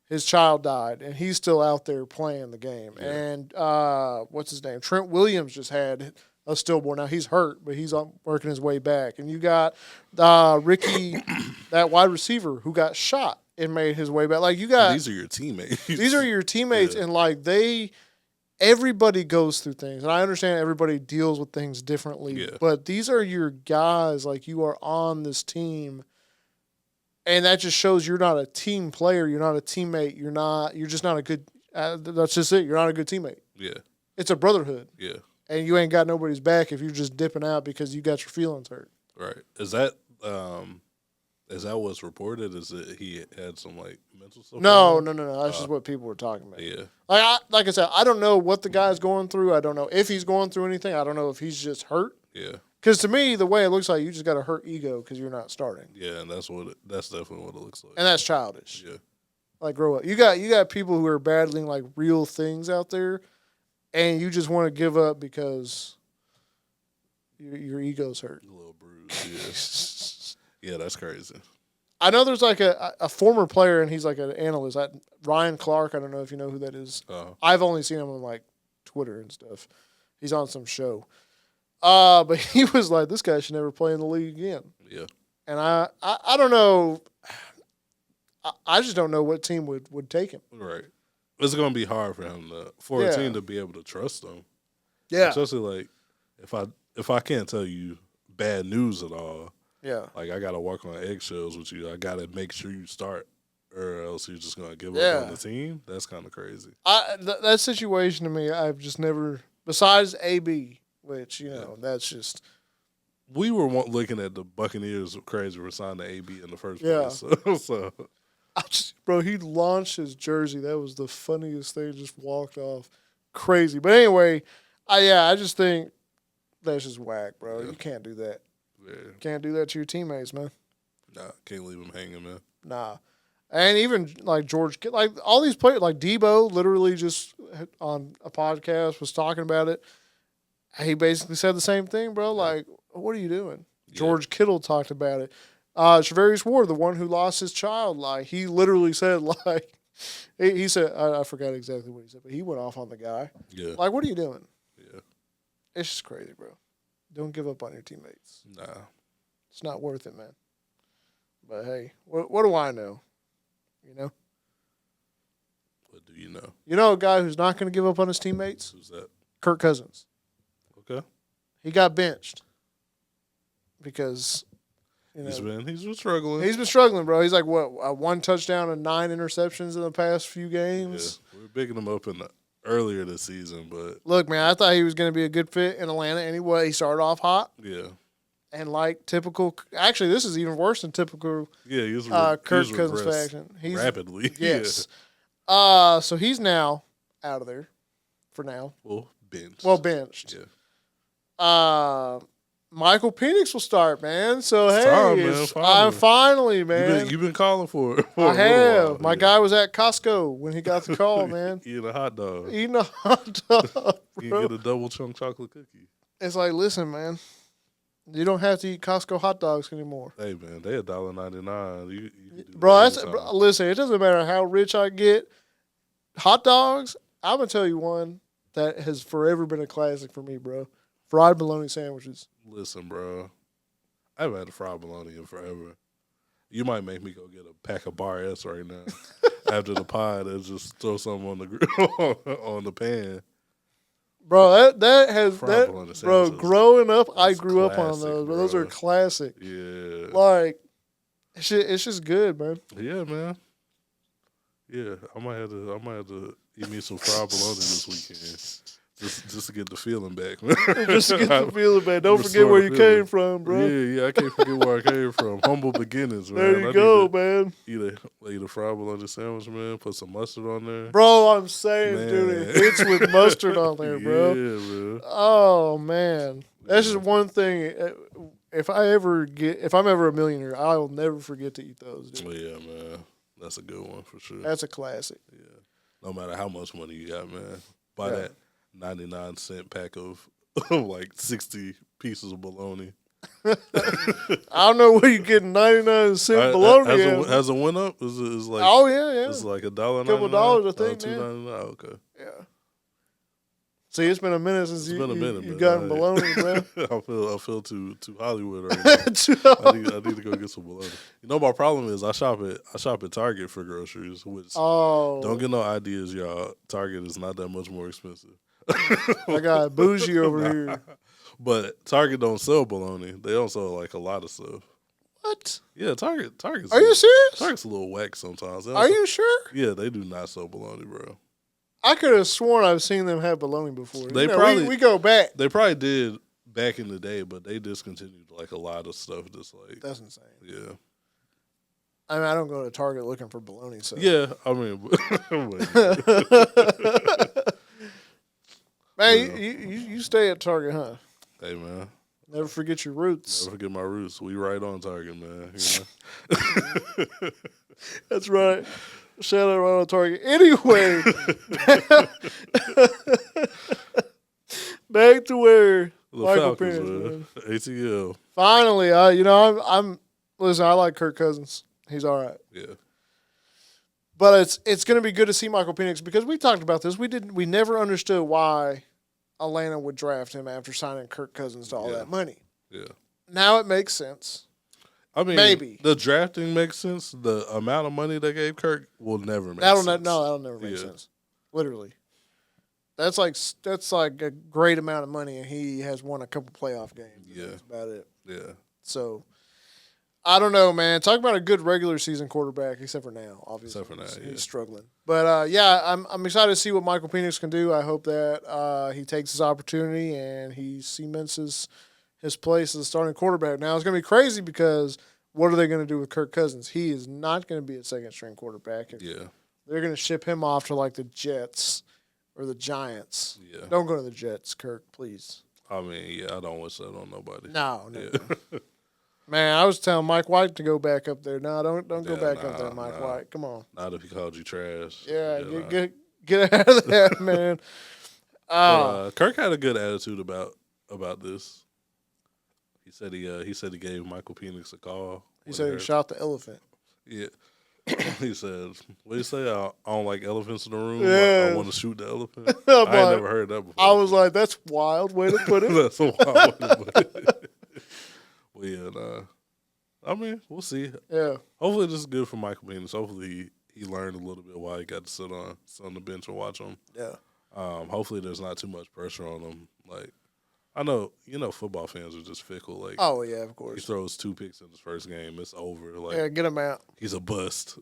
His child died, and he's still out there playing the game. Yeah. And what's his name? Trent Williams just had a stillborn. Now, he's hurt, but he's working his way back. And you got Ricky, that wide receiver, who got shot and made his way back. Like, you got... These are your teammates. These are your teammates, yeah. And, like, everybody goes through things. And I understand everybody deals with things differently. Yeah. But these are your guys. Like, you are on this team. And that just shows you're not a team player. You're not a teammate. You're just not a good that's just it. You're not a good teammate. Yeah. It's a brotherhood. Yeah. And you ain't got nobody's back if you're just dipping out because you got your feelings hurt. Right. Is that what's reported? Is that he had some, like, mental stuff? No. That's just what people were talking about. Yeah. Like I said, I don't know what the guy's going through. I don't know if he's going through anything. I don't know if he's just hurt. Yeah. Because to me, the way it looks like, you just got a hurt ego because you're not starting. Yeah, and that's definitely what it looks like. And that's childish. Yeah. Like, grow up. You got people who are battling, like, real things out there, and you just want to give up because your ego's hurt. A little bruised, yeah. Yeah, that's crazy. I know there's, like, a former player, and he's, like, an analyst. Ryan Clark, I don't know if you know who that is. I've only seen him on, like, Twitter and stuff. He's on some show. But he was like, this guy should never play in the league again. Yeah. And I don't know. I just don't know what team would take him. Right. It's going to be hard for him a team to be able to trust him. Yeah. Especially, like, if I can't tell you bad news at all. Yeah. Like, I got to walk on eggshells with you. I got to make sure you start, or else you're just going to give up on the team. That's kind of crazy. That situation to me, I've just never, besides AB, which, that's just. We were looking at the Buccaneers crazy for signing the AB in the first place. So. Bro, he launched his jersey. That was the funniest thing. Just walked off. Crazy. But anyway, I just think that's just whack, bro. Yeah. You can't do that. Yeah. Can't do that to your teammates, man. Nah, can't leave them hanging, man. Nah. And even, like, George, like, all these players, like Debo, literally just on a podcast was talking about it. He basically said the same thing, bro. Like, what are you doing? Yeah. George Kittle talked about it. Charvarius Ward, the one who lost his child, like, he literally said, like, he said, I forgot exactly what he said, but he went off on the guy. Yeah. Like, what are you doing? Yeah. It's just crazy, bro. Don't give up on your teammates. Nah. It's not worth it, man. But, hey, what do I know? What do you know? You know a guy who's not going to give up on his teammates? Who's that? Kirk Cousins. Okay. He got benched because he's been struggling. He's been struggling, bro. He's like, what, 1 touchdown and 9 interceptions in the past few games? Yeah, we're bigging him up in earlier this season, but look, man, I thought he was going to be a good fit in Atlanta anyway. He started off hot. Yeah. And like typical, actually, this is even worse than typical. Yeah, he's Kirk Cousins faction. He's rapidly. Yes. Yeah. So he's now out of there for now. Well, benched. Yeah. Michael Penix will start, man. So it's hey, time, man. I'm finally, man. You've been calling for it. I have. My guy was at Costco when he got the call, man. Eating a hot dog. Bro. You can get a double chunk chocolate cookie. It's like, listen, man. You don't have to eat Costco hot dogs anymore. Hey, man, they $1.99. Bro, listen, it doesn't matter how rich I get. Hot dogs, I'm going to tell you one that has forever been a classic for me, bro. Fried bologna sandwiches. Listen, bro, I haven't had a fried bologna in forever. You might make me go get a pack of Bar S right now after the pod and just throw something on the grill, on the pan. Bro, that has bro. Growing up, I grew up on those. Bro. Those are classic. Yeah, like it's just good, man. Yeah, man. Yeah, I might have to eat me some fried bologna this weekend. Just to get the feeling back, man. Just to get the feeling back. Don't forget where you came from, bro. Yeah, I can't forget where I came from. Humble beginnings, man. There you go, man. Eat a fried bologna sandwich, man. Put some mustard on there. Bro, I'm saying, man. Dude, it hits with mustard on there, bro. Yeah, man. Oh, man. That's just one thing. If I'm ever a millionaire, I'll never forget to eat those, dude. Oh, yeah, man. That's a good one for sure. That's a classic. Yeah. No matter how much money you got, man. Buy that 99-cent pack of like 60 pieces of bologna. I don't know where you getting 99-cent bologna. Has it went up? Is like oh yeah. It's like $1.99. Couple dollars, I think. $2.99. Okay. Yeah. See, it's been a minute since you've gotten bologna, bro. I feel too Hollywood right now. I need to go get some bologna. You know, my problem is I shop at Target for groceries. Which don't get no ideas, y'all. Target is not that much more expensive. I got bougie over here. But Target don't sell bologna. They don't sell like a lot of stuff. What? Yeah, Target's Are you serious? Target's a little whack sometimes. Are you sure? Yeah, they do not sell bologna, bro. I could have sworn I've seen them have bologna before. We go back. They probably did back in the day, but they discontinued like a lot of stuff. That's insane. Yeah. I mean, I don't go to Target looking for bologna. So yeah, I mean, man, you stay at Target, huh? Hey, man. Never forget your roots. Never forget my roots. We right on Target, man. You know? That's right. Shout out right on Target. Anyway, back to where Michael Falcons, man. ATL. Finally, I'm listen. I like Kirk Cousins. He's all right. Yeah. But it's going to be good to see Michael Penix because we talked about this. We never understood why Atlanta would draft him after signing Kirk Cousins to all that money. Yeah. Now it makes sense. I mean, maybe the drafting makes sense. The amount of money they gave Kirk will never make sense. That'll never make sense. Literally, that's like a great amount of money, and he has won a couple playoff games. Yeah, that's about it. Yeah. So I don't know, man. Talk about a good regular season quarterback, except for now, obviously. Except for now, he's struggling. But I'm excited to see what Michael Penix can do. I hope that he takes his opportunity and he cements his place as a starting quarterback. Now, it's going to be crazy because what are they going to do with Kirk Cousins? He is not going to be a second-string quarterback. Yeah. They're going to ship him off to, like, the Jets or the Giants. Yeah. Don't go to the Jets, Kirk, please. I mean, yeah, I don't wish that on nobody. No. Man, I was telling Mike White to go back up there. No, don't go back up there, Mike White. Come on. Not if he called you trash. Yeah, get out of that, man. Kirk had a good attitude about this. He said he gave Michael Penix a call. He said he shot the elephant. Yeah. He said, what did he say? I don't like elephants in the room. Yeah. I want to shoot the elephant. I ain't never heard that before. I was like, that's a wild way to put it. That's a wild way to put it. Well, yeah, I mean, we'll see. Yeah. Hopefully this is good for Michael Penix. Hopefully he learned a little bit while he got to sit on the bench and watch him. Yeah. Hopefully there's not too much pressure on him. Like, I know, football fans are just fickle. Like, oh yeah, of course. He throws 2 picks in his first game. It's over. Like, yeah, get him out. He's a bust.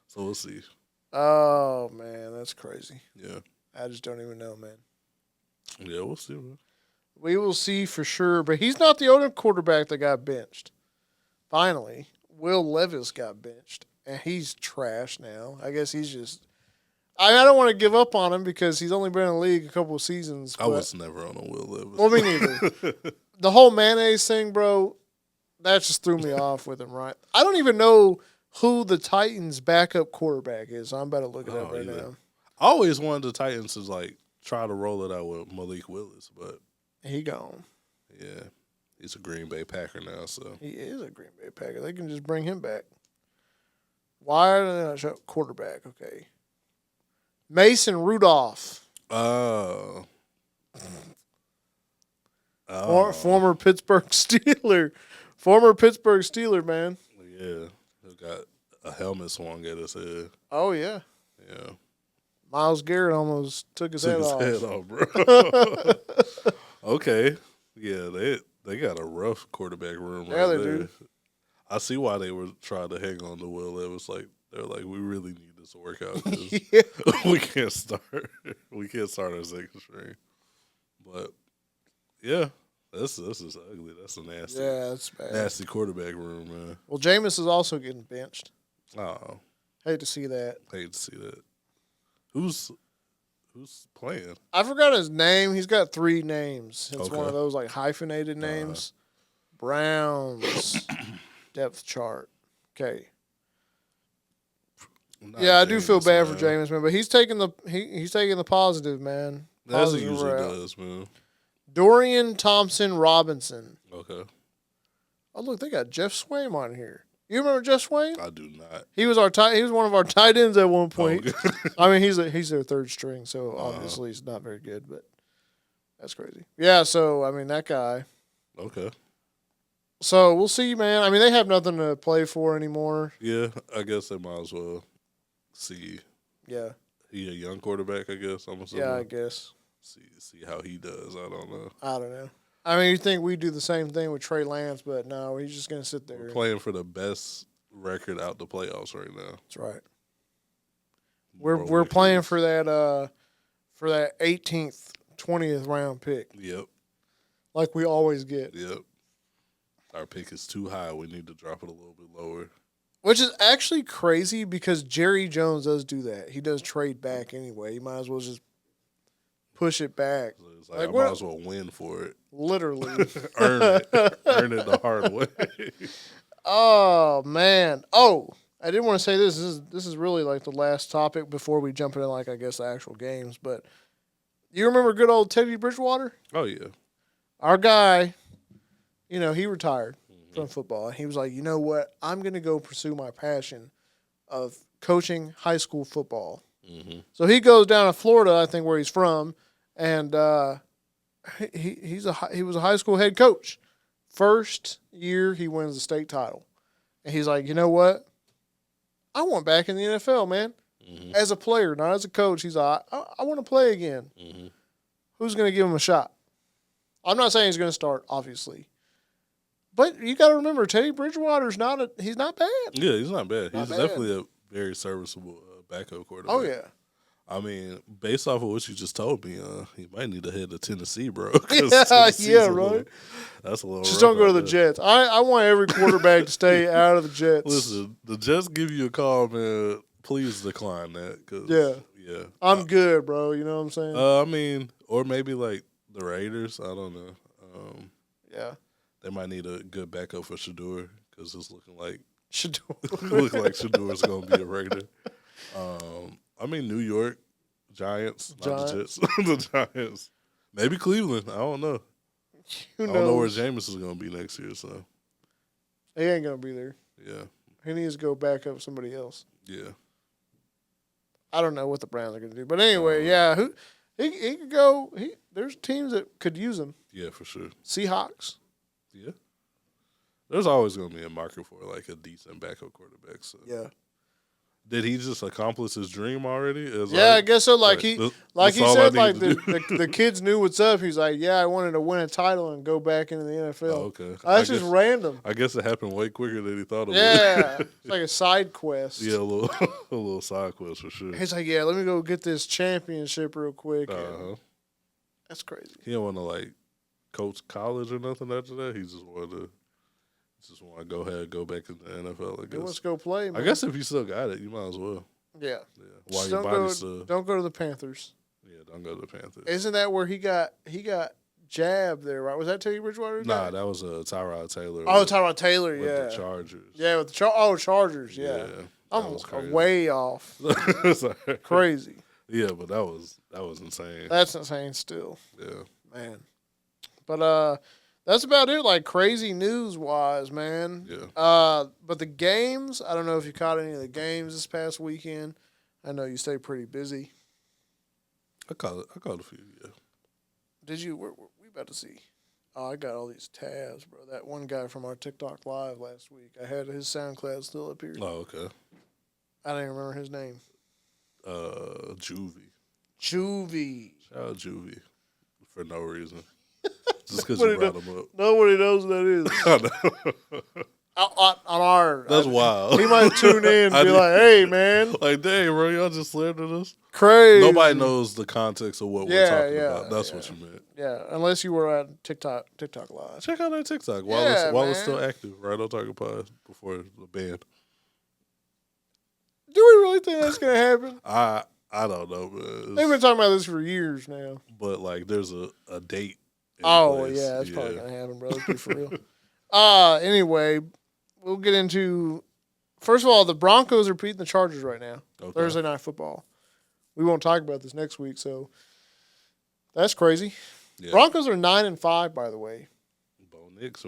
So we'll see. Oh, man, that's crazy. Yeah. I just don't even know, man. Yeah, we'll see, man. We will see for sure. But he's not the only quarterback that got benched. Finally, Will Levis got benched, and he's trash now. I guess he's just – I don't want to give up on him because he's only been in the league a couple of seasons. I was never on a Will Levis. Well, me neither. The whole mayonnaise thing, bro, that just threw me off with him, right? I don't even know who the Titans' backup quarterback is. I'm about to look it up right now. I always wanted the Titans to, like, try to roll it out with Malik Willis, but he gone. Yeah, he's a Green Bay Packer now, so. He is a Green Bay Packer. They can just bring him back. Why are they not show quarterback? Okay. Mason Rudolph. Oh. Former Pittsburgh Steeler. Former Pittsburgh Steeler, man. Yeah. He got a helmet swung at his head. Oh, yeah. Yeah. Myles Garrett almost took his head off, bro. Okay. Yeah, they got a rough quarterback room right there. Do. I see why they were trying to hang on to Will. It was like they're like, we really need this to work out. Yeah. We can't start our second string. But yeah, this is ugly. That's a nasty. Yeah, that's bad. Nasty quarterback room, man. Well, Jameis is also getting benched. Oh, hate to see that. Hate to see that. Who's playing? I forgot his name. He's got 3 names. It's one of those like hyphenated names. Browns depth chart. Okay. Yeah, I do feel bad for Jameis, man, but he's taking the positive, man. As he usually does, man. Dorian Thompson Robinson. Okay. Oh, look, they got Jeff Swaim on here. You remember Jeff Swaim? I do not. He was one of our tight ends at one point. Oh, I mean, he's their third string, so obviously he's not very good, but that's crazy. Yeah, so I mean that guy. Okay. So we'll see, man. I mean, they have nothing to play for anymore. Yeah, I guess they might as well see. Yeah. He a young quarterback, I guess. I'm assuming. Yeah, I guess. See how he does. I don't know. I don't know. I mean, you think we do the same thing with Trey Lance, but no, he's just going to sit there. We're playing for the best record out the playoffs right now. That's right. We're playing for that 18th, 20th round pick. Yep. Like we always get. Yep. Our pick is too high. We need to drop it a little bit lower. Which is actually crazy because Jerry Jones does do that. He does trade back anyway. You might as well just push it back. So it's like I might as well win for it. Literally. Earn it the hard way. Oh, man. Oh, I did want to say this. This is really like the last topic before we jump into, like, I guess, the actual games. But you remember good old Teddy Bridgewater? Oh, yeah. Our guy, he retired from football. And he was like, you know what? I'm going to go pursue my passion of coaching high school football. Mm-hmm. So he goes down to Florida, I think, where he's from, and he was a high school head coach. First year, he wins the state title. And he's like, you know what? I want back in the NFL, man. Mm-hmm. As a player, not as a coach. He's like, I want to play again. Mm-hmm. Who's going to give him a shot? I'm not saying he's going to start, obviously. But you got to remember, Teddy Bridgewater's he's not bad. Yeah, he's not bad. He's definitely a very serviceable backup quarterback. Oh, yeah. I mean, based off of what you just told me, he might need to head to Tennessee, bro. Yeah, right. That's a little. Just don't go to the Jets. I want every quarterback to stay out of the Jets. Listen, the Jets give you a call, man. Please decline that. Yeah. I'm good, bro. You know what I'm saying? I mean, or maybe like the Raiders. I don't know. Yeah. They might need a good backup for Schroder because it's looking like Schroder's going to be a Raider. I mean, New York Giants, not the Jets. The Giants. Maybe Cleveland. I don't know. Who knows? I don't know where Jameis is going to be next year. So he ain't going to be there. Yeah. He needs to go back up somebody else. Yeah. I don't know what the Browns are going to do. But anyway, he could go. There's teams that could use him. Yeah, for sure. Seahawks. Yeah. There's always going to be a market for like a decent backup quarterback. So yeah. Did he just accomplish his dream already? I guess so. Like he said, like the kids knew what's up. He's like, yeah, I wanted to win a title and go back into the NFL. Oh, okay. That's just random. I guess it happened way quicker than he thought it would. Yeah, it's like a side quest. Yeah, a little side quest for sure. He's like, yeah, let me go get this championship real quick. That's crazy. He didn't want to like coach college or nothing after that. He just wanted to. Go ahead, go back in the NFL. I guess. He wants to go play. Man. I guess if you still got it, you might as well. Yeah. While your body's still. Don't go to the Panthers. Yeah, don't go to the Panthers. Isn't that where he got jabbed there? Right? Was that Teddy Bridgewater? Nah, that was Tyrod Taylor. Oh, Tyrod Taylor. With the Chargers. Yeah, with the Chargers. Yeah. I'm way off. Crazy. Yeah, but that was insane. That's insane. Still. Yeah. Man. But that's about it, like crazy news-wise, man. Yeah. But the games, I don't know if you caught any of the games this past weekend. I know you stay pretty busy. I caught a few, yeah. Did you? We about to see. Oh, I got all these tabs, bro. That one guy from our TikTok Live last week, I had his SoundCloud still up here. Oh, okay. I don't even remember his name. Juvie. Shout out Juvie. For no reason. Just because you brought him up. Nobody knows who that is. I know. On our. That's wild. He might tune in and be like, hey, man. Like, dang, bro, y'all just slandered us? Crazy. Nobody knows the context of what we're talking about. That's what you meant. Yeah, unless you were at TikTok Live. Check out that TikTok while it's still active, right on Talking Pod before the ban. Do we really think that's going to happen? I don't know, man. They've been talking about this for years now. But, like, there's a date. Place. Yeah, that's probably going to happen, bro. Let's be for real. Anyway, we'll get into. First of all, the Broncos are beating the Chargers right now. Okay. Thursday Night Football. We won't talk about this next week, so that's crazy. Yeah. Broncos are 9-5, by the way. Bo Nix,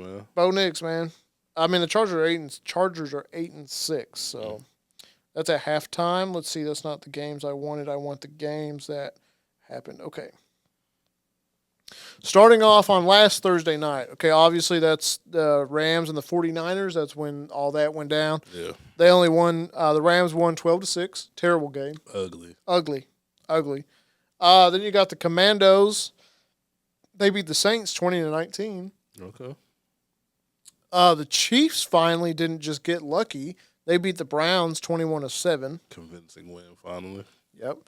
man. I mean, the Chargers are 8-6, so that's at halftime. Let's see. That's not the games I wanted. I want the games that happened. Okay. Starting off on last Thursday night. Okay, obviously that's the Rams and the 49ers. That's when all that went down. Yeah. They only won the Rams won 12-6. Terrible game. Ugly. Then you got the Commandos. They beat the Saints 20-19. Okay. The Chiefs finally didn't just get lucky. They beat the Browns 21-7. Convincing win finally. Yep.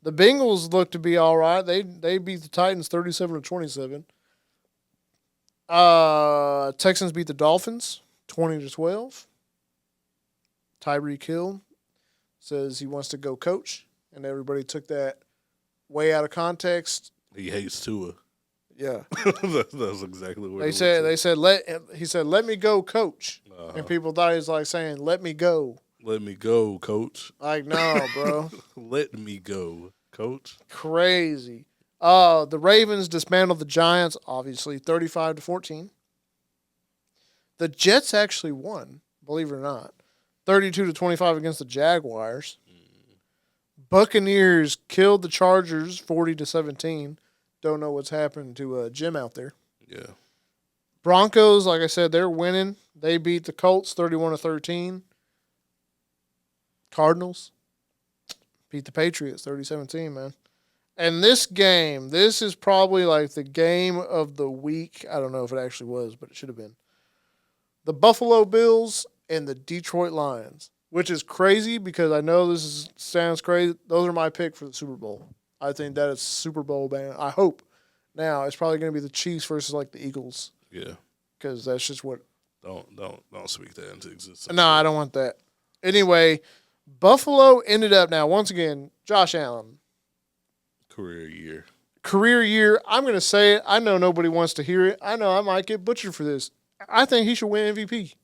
The Bengals look to be all right. They beat the Titans 37-27. Texans beat the Dolphins 20-12. Tyreek Hill says he wants to go coach, and everybody took that way out of context. He hates Tua. Yeah, that's exactly what he said. He said, "Let me go, coach," and people thought he was like saying, "Let me go." Let me go, coach. Like, no, bro. Let me go, coach. Crazy. The Ravens dismantled the Giants, obviously, 35-14. The Jets actually won, believe it or not, 32-25 against the Jaguars. Buccaneers killed the Chargers, 40-17. Don't know what's happened to Jim out there. Yeah. Broncos, like I said, they're winning. They beat the Colts 31-13. Cardinals beat the Patriots 30-17, man. And this game, this is probably like the game of the week. I don't know if it actually was, but it should have been. The Buffalo Bills and the Detroit Lions, which is crazy because I know sounds crazy. Those are my pick for the Super Bowl. I think that is Super Bowl band. I hope. Now it's probably going to be the Chiefs versus like the Eagles. Yeah. Because that's just what. Don't speak that into existence. No, I don't want that. Anyway, Buffalo ended up now once again. Josh Allen. Career year. I'm going to say it. I know nobody wants to hear it. I know I might get butchered for this. I think he should win MVP.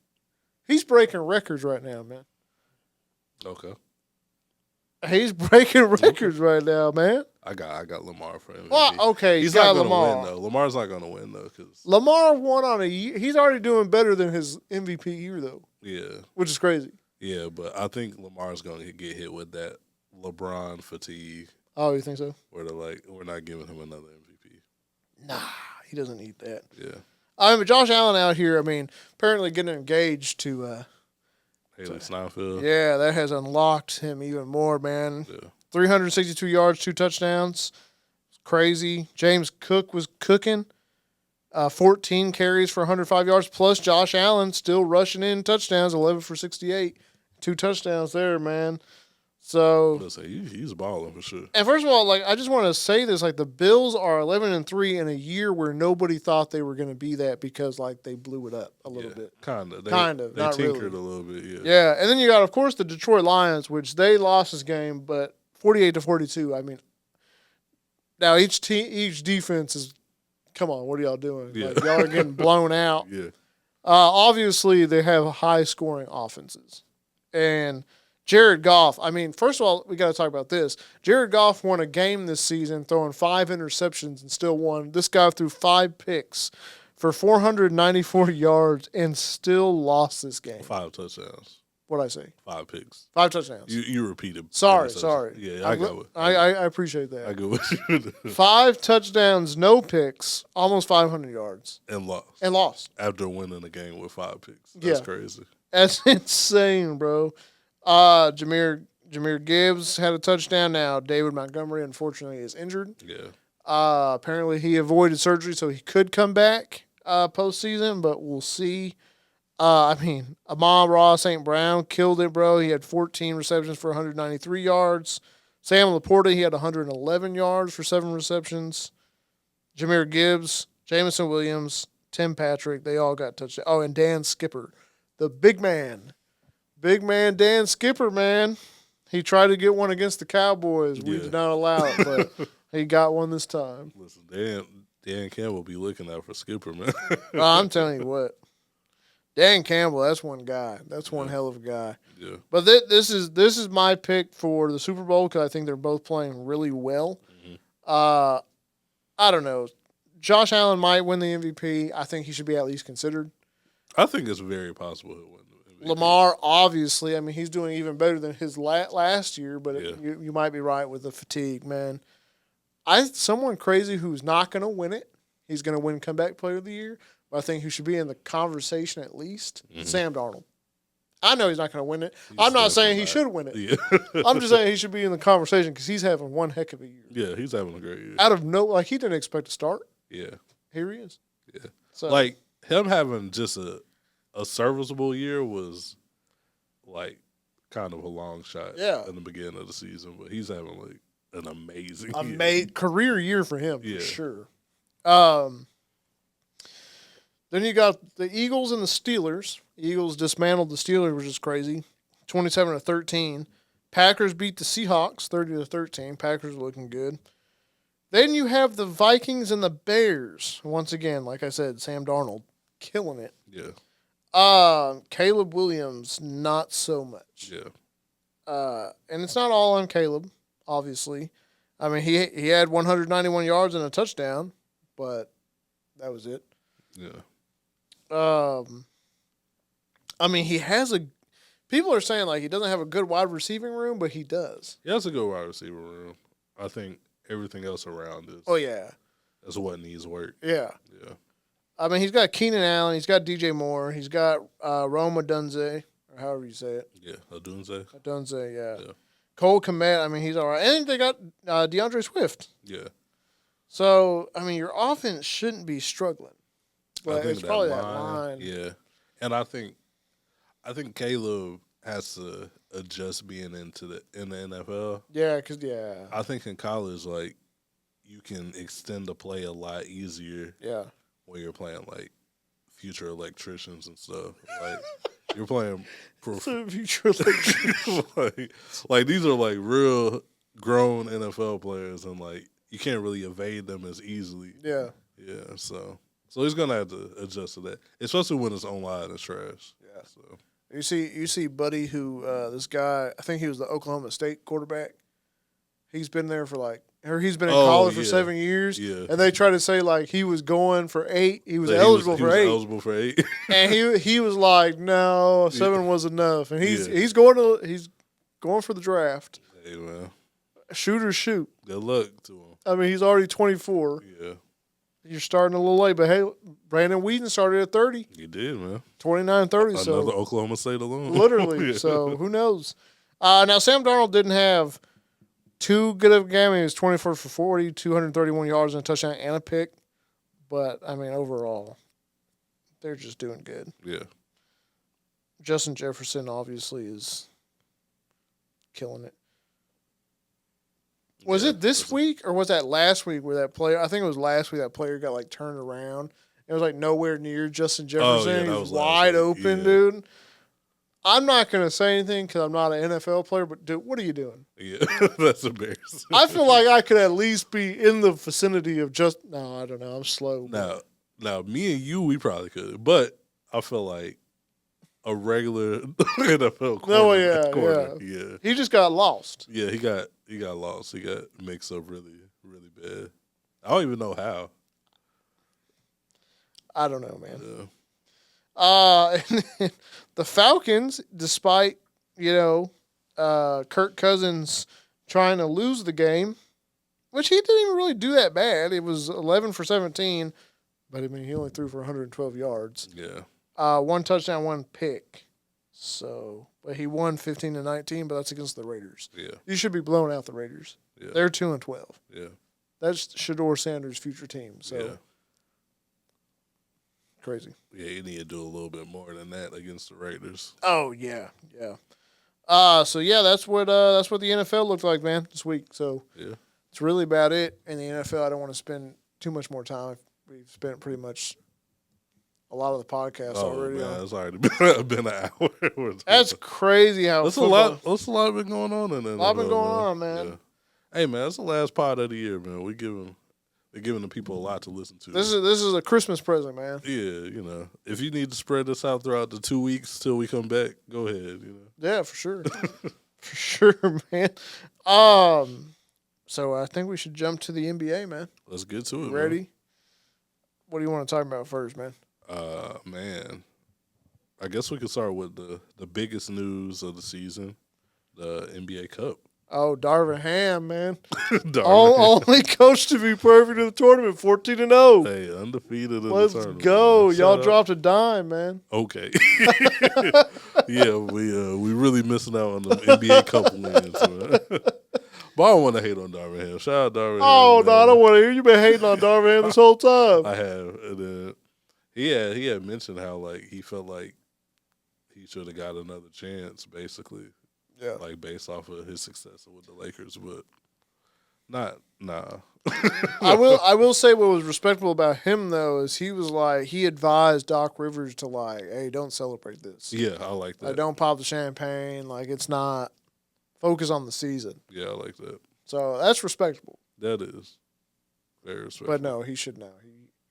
He's breaking records right now, man. Okay. He's breaking records right now, man. I got Lamar for MVP. Well, okay, he's not going to Lamar. win though. Lamar's not going to win though because Lamar won on a year. He's already doing better than his MVP year though. Yeah, which is crazy. Yeah, but I think Lamar's going to get hit with that LeBron fatigue. Oh, you think so? Where they're like, we're not giving him another MVP. Nah, he doesn't need that. Yeah. But Josh Allen out here, I mean, apparently getting engaged to Haley Steinfeld. Yeah, that has unlocked him even more, man. Yeah. 362 yards, 2 touchdowns. Crazy. James Cook was cooking. 14 carries for 105 yards, plus Josh Allen still rushing in touchdowns, 11 for 68. 2 touchdowns there, man. So he's balling for sure. And first of all, like I just want to say this, like the Bills are 11-3 in a year where nobody thought they were going to be that because like they blew it up a little bit. Kind of. They not tinkered really. a little bit, yeah. Yeah, and then you got of course the Detroit Lions, which they lost this game, but 48-42. I mean, now each defense is, come on, what are y'all doing? Yeah. Like, y'all are getting blown out. Yeah. Obviously, they have high scoring offenses, and Jared Goff, I mean, first of all, we got to talk about this. Jared Goff won a game this season throwing 5 interceptions and still won. This guy threw 5 picks for 494 yards and still lost this game. 5 touchdowns. What'd I say? 5 picks. 5 touchdowns. You repeated. Sorry. Yeah, I got it. I appreciate that. I go with you. 5 touchdowns, no picks, almost 500 yards. And lost. After winning a game with 5 picks. That's crazy. That's insane, bro. Jahmyr Gibbs had a touchdown. Now David Montgomery, unfortunately, is injured. Yeah. Apparently, he avoided surgery, so he could come back postseason, but we'll see. I mean, Amon-Ra St. Brown killed it, bro. He had 14 receptions for 193 yards. Sam Laporta, he had 111 yards for 7 receptions. Jahmyr Gibbs, Jameson Williams, Tim Patrick, they all got touchdowns. Oh, and Dan Skipper, the big man. Big man Dan Skipper, man. He tried to get one against the Cowboys. We did not allow it, but he got one this time. Listen, Dan Campbell be looking out for Skipper, man. I'm telling you what. Dan Campbell, that's one guy. That's one hell of a guy. Yeah. But this is my pick for the Super Bowl because I think they're both playing really well. Mm-hmm. I don't know. Josh Allen might win the MVP. I think he should be at least considered. I think it's very possible he'll win the MVP. Lamar, obviously, I mean, he's doing even better than his last year, but you might be right with the fatigue, man. Someone crazy who's not going to win it. He's going to win Comeback Player of the Year. But I think who should be in the conversation at least, Sam Darnold. I know he's not going to win it. I'm not saying he should win it. Yeah. I'm just saying he should be in the conversation because he's having one heck of a year. Yeah, he's having a great year. Out of he didn't expect to start. Yeah. Here he is. Yeah. So, like, him having just a serviceable year was, like, kind of a long shot in the beginning of the season. But he's having, like, an amazing year. Career year for him, for sure. Then you got the Eagles and the Steelers. Eagles dismantled the Steelers, which is crazy, 27-13. Packers beat the Seahawks 30-13. Packers are looking good. Then you have the Vikings and the Bears. Once again, like I said, Sam Darnold killing it. Yeah. Caleb Williams, not so much. Yeah. And it's not all on Caleb, obviously. I mean, he had 191 yards and a touchdown, but that was it. Yeah. I mean, he has people are saying like he doesn't have a good wide receiving room, but he does. He has a good wide receiver room. I think everything else around is. Oh yeah. Is what needs work. Yeah. Yeah. I mean, he's got Keenan Allen, he's got DJ Moore, he's got Rome Odunze, or however you say it. Yeah, Odunze. Odunze, yeah. Cole Kmet, I mean, he's all right. And they got DeAndre Swift. Yeah. So, I mean, your offense shouldn't be struggling. But it's probably that line. Yeah. And I think Caleb has to adjust being in the NFL. Yeah, because, I think in college, like, you can extend the play a lot easier. Yeah. When you're playing, like, future electricians and stuff. Like, you're playing future electricians. like, these are, like, real grown NFL players, and, like, you can't really evade them as easily. Yeah. Yeah, so he's gonna have to adjust to that, especially when his own line is trash. Yeah. So you see, Buddy, who this guy, I think he was the Oklahoma State quarterback. He's been there for he's been in college for 7 years. Yeah. And they try to say like he was going for 8. He was eligible for 8. Eligible for 8. And he was like, no, 7 was enough. And he's going for the draft. Hey man. Shoot or shoot. Good luck to him. I mean, he's already 24. Yeah. You're starting a little late, but hey, Brandon Whedon started at 30. He did, man. 29-30. Another So Oklahoma State alone. literally. Yeah. So who knows? Now, Sam Darnold didn't have too good of a game. He was 24 for 40, 231 yards and a touchdown and a pick. But, I mean, overall, they're just doing good. Yeah. Justin Jefferson obviously is killing it. Was it this week or was that last week where that player? I think it was last week that player got like turned around. It was like nowhere near Justin Jefferson. Oh, yeah, he that was was wide last week. open, Yeah. dude. I'm not gonna say anything because I'm not an NFL player. But dude, what are you doing? Yeah, that's embarrassing. I feel like I could at least be in the vicinity of just. No, I don't know. I'm slow. Now, me and you, we probably could, but I feel like a regular NFL corner. Yeah. He just got lost. Yeah, he got lost. He got mixed up really, really bad. I don't even know how. I don't know, man. Yeah. The Falcons, despite Kirk Cousins trying to lose the game, which he didn't even really do that bad. It was 11 for 17, but I mean he only threw for 112 yards. Yeah. One touchdown, one pick. So, but he won 15-19, but that's against the Raiders. Yeah. You should be blowing out the Raiders. Yeah. They're 2-12. Yeah. That's Shedeur Sanders' future team. So. Yeah. Crazy. Yeah, you need to do a little bit more than that against the Raiders. Oh yeah, yeah. So yeah, that's what the NFL looked like, man, this week. So Yeah. it's really about it in the NFL. I don't want to spend too much more time. We've spent pretty much a lot of the podcast already. Man, it's already been an hour. That's crazy how That's a lot. What's a lot been going on in there? A lot been going on, man. Yeah. Hey, man, that's the last pod of the year, man. They're giving the people a lot to listen to. This is a Christmas present, man. Yeah, if you need to spread this out throughout the 2 weeks till we come back, go ahead. Yeah, for sure, for sure, man. So I think we should jump to the NBA, man. Let's get to it. Ready? Man. What do you want to talk about first, man? Man, I guess we could start with the biggest news of the season, the NBA Cup. Oh, Darvin Ham, man. Darvin. Only coach to be perfect in the tournament, 14-0. Hey, undefeated in Let's the tournament. go. Man. Y'all dropped a dime, man. Okay. Yeah, we really missing out on the NBA Cup wins, man. But I don't want to hate on Darvin Ham. Shout out Darvin Ham. Oh, no, I don't want to hear you been hating on Darvin Ham this whole time. I have. And then he had mentioned how, like, he felt like he should have got another chance, basically. Yeah. Like, based off of his success with the Lakers, but nah. I will say what was respectable about him, though, is he was like, he advised Doc Rivers to, like, hey, don't celebrate this. Yeah, I like that. Like, don't pop the champagne. Like, it's not, focus on the season. Yeah, I like that. So that's respectable. That is very respectable. But no, he should know.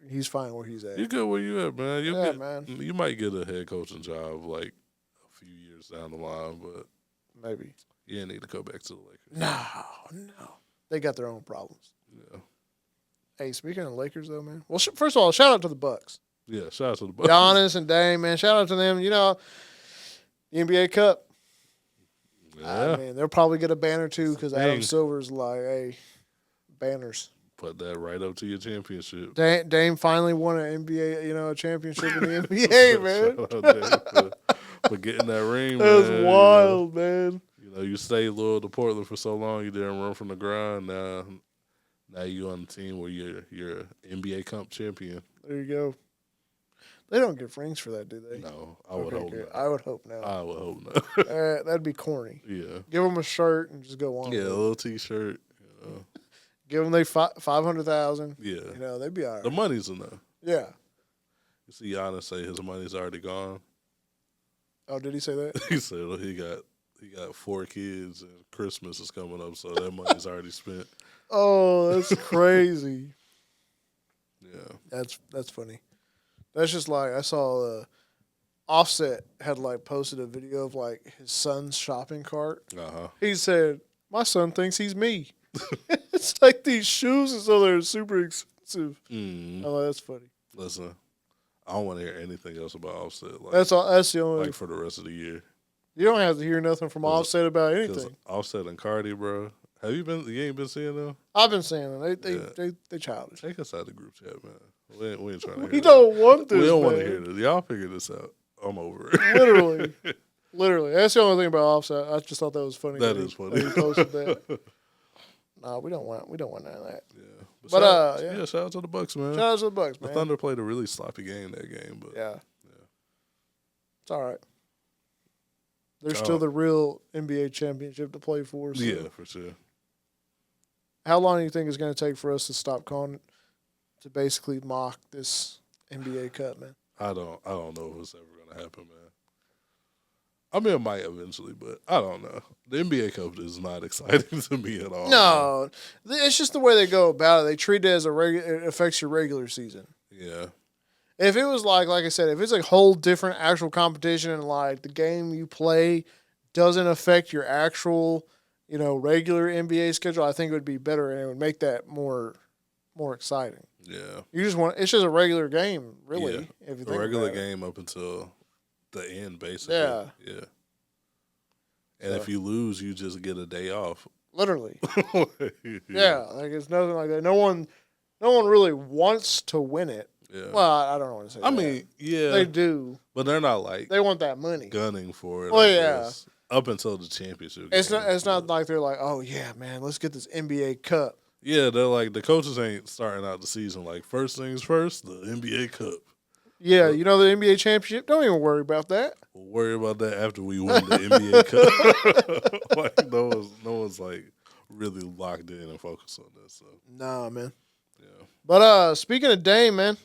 He's fine where he's at. You good where you at, man. Man. You might get a head coaching job, like, a few years down the line, but maybe. you didn't need to go back to the Lakers. No. They got their own problems. Yeah. Hey, speaking of Lakers, though, man. Well, first of all, shout out to the Bucks. Yeah, shout out to the Bucks. Giannis and Dame, man. Shout out to them. The NBA Cup. Yeah. I mean, they'll probably get a banner, too, because Adam Silver's like, hey, banners. Put that right up to your championship. Dame finally won an NBA, a championship in the NBA, man. Shout out Dame for getting that ring, man. That's wild, man. You stayed loyal to Portland for so long. You didn't run from the ground. Now you on the team where you're an NBA Cup champion. There you go. They don't get rings for that, do they? No, I would hope not. I would hope not. I would hope not. That'd be corny. Yeah. Give them a shirt and just go on. Yeah, a little T-shirt. Give them they $500,000. Yeah. They'd be all right. The money's enough. Yeah. You see Giannis say his money's already gone. Oh, did he say that? He said he got 4 kids and Christmas is coming up, so that money's already spent. Oh, that's crazy. Yeah. That's funny. That's just like I saw Offset had like posted a video of like his son's shopping cart. Uh-huh. He said, "My son thinks he's me." It's like these shoes, and so they're super expensive. Oh, that's funny. Listen, I don't want to hear anything else about Offset. Like, That's all. That's the only. like for the rest of the year. You don't have to hear nothing from Offset about anything. Offset and Cardi, bro, Have you been? You ain't been seeing them? I've been seeing them. They childish. Take us out of the group chat, man. We ain't trying to hear We don't want this, We don't want to man. hear this. Y'all figure this out. I'm over it. Literally. That's the only thing about offset. I just thought that was funny. That is funny. He posted that. No, we don't want none of that. Yeah. But shout out to the Bucks, man. Shout out to the Bucks, man. The Thunder played a really sloppy game that game, but yeah. It's all right. There's still the real NBA championship to play for. So. Yeah, for sure. How long do you think it's going to take for us to stop calling it, to basically mock this NBA Cup, man? I don't know if it's ever going to happen, man. I mean, it might eventually, but I don't know. The NBA Cup is not exciting to me at all. No, it's just the way they go about it. They treat it as it affects your regular season. Yeah. If it was like I said, if it's a whole different actual competition and like the game you play doesn't affect your actual, regular NBA schedule, I think it would be better and it would make that more exciting. Yeah. It's just a regular game, really. Yeah. If you a think regular about it. game up until the end, basically. Yeah. Yeah. And if you lose, you just get a day off. Literally. Yeah. Like it's nothing like that. No one really wants to win it. Yeah. Well, I don't want to say that. I mean, yeah. They do. But they're not like they want that money. Gunning for it. Well, yeah. Up until the championship. It's not like they're like, oh yeah, man, let's get this NBA Cup. Yeah, they're like the coaches ain't starting out the season like first things first, the NBA Cup. Yeah, the NBA championship. Don't even worry about that. We'll worry about that after we win the NBA Cup. Like no one's like really locked in and focused on that. So nah, man. Yeah. But speaking of Dame, man,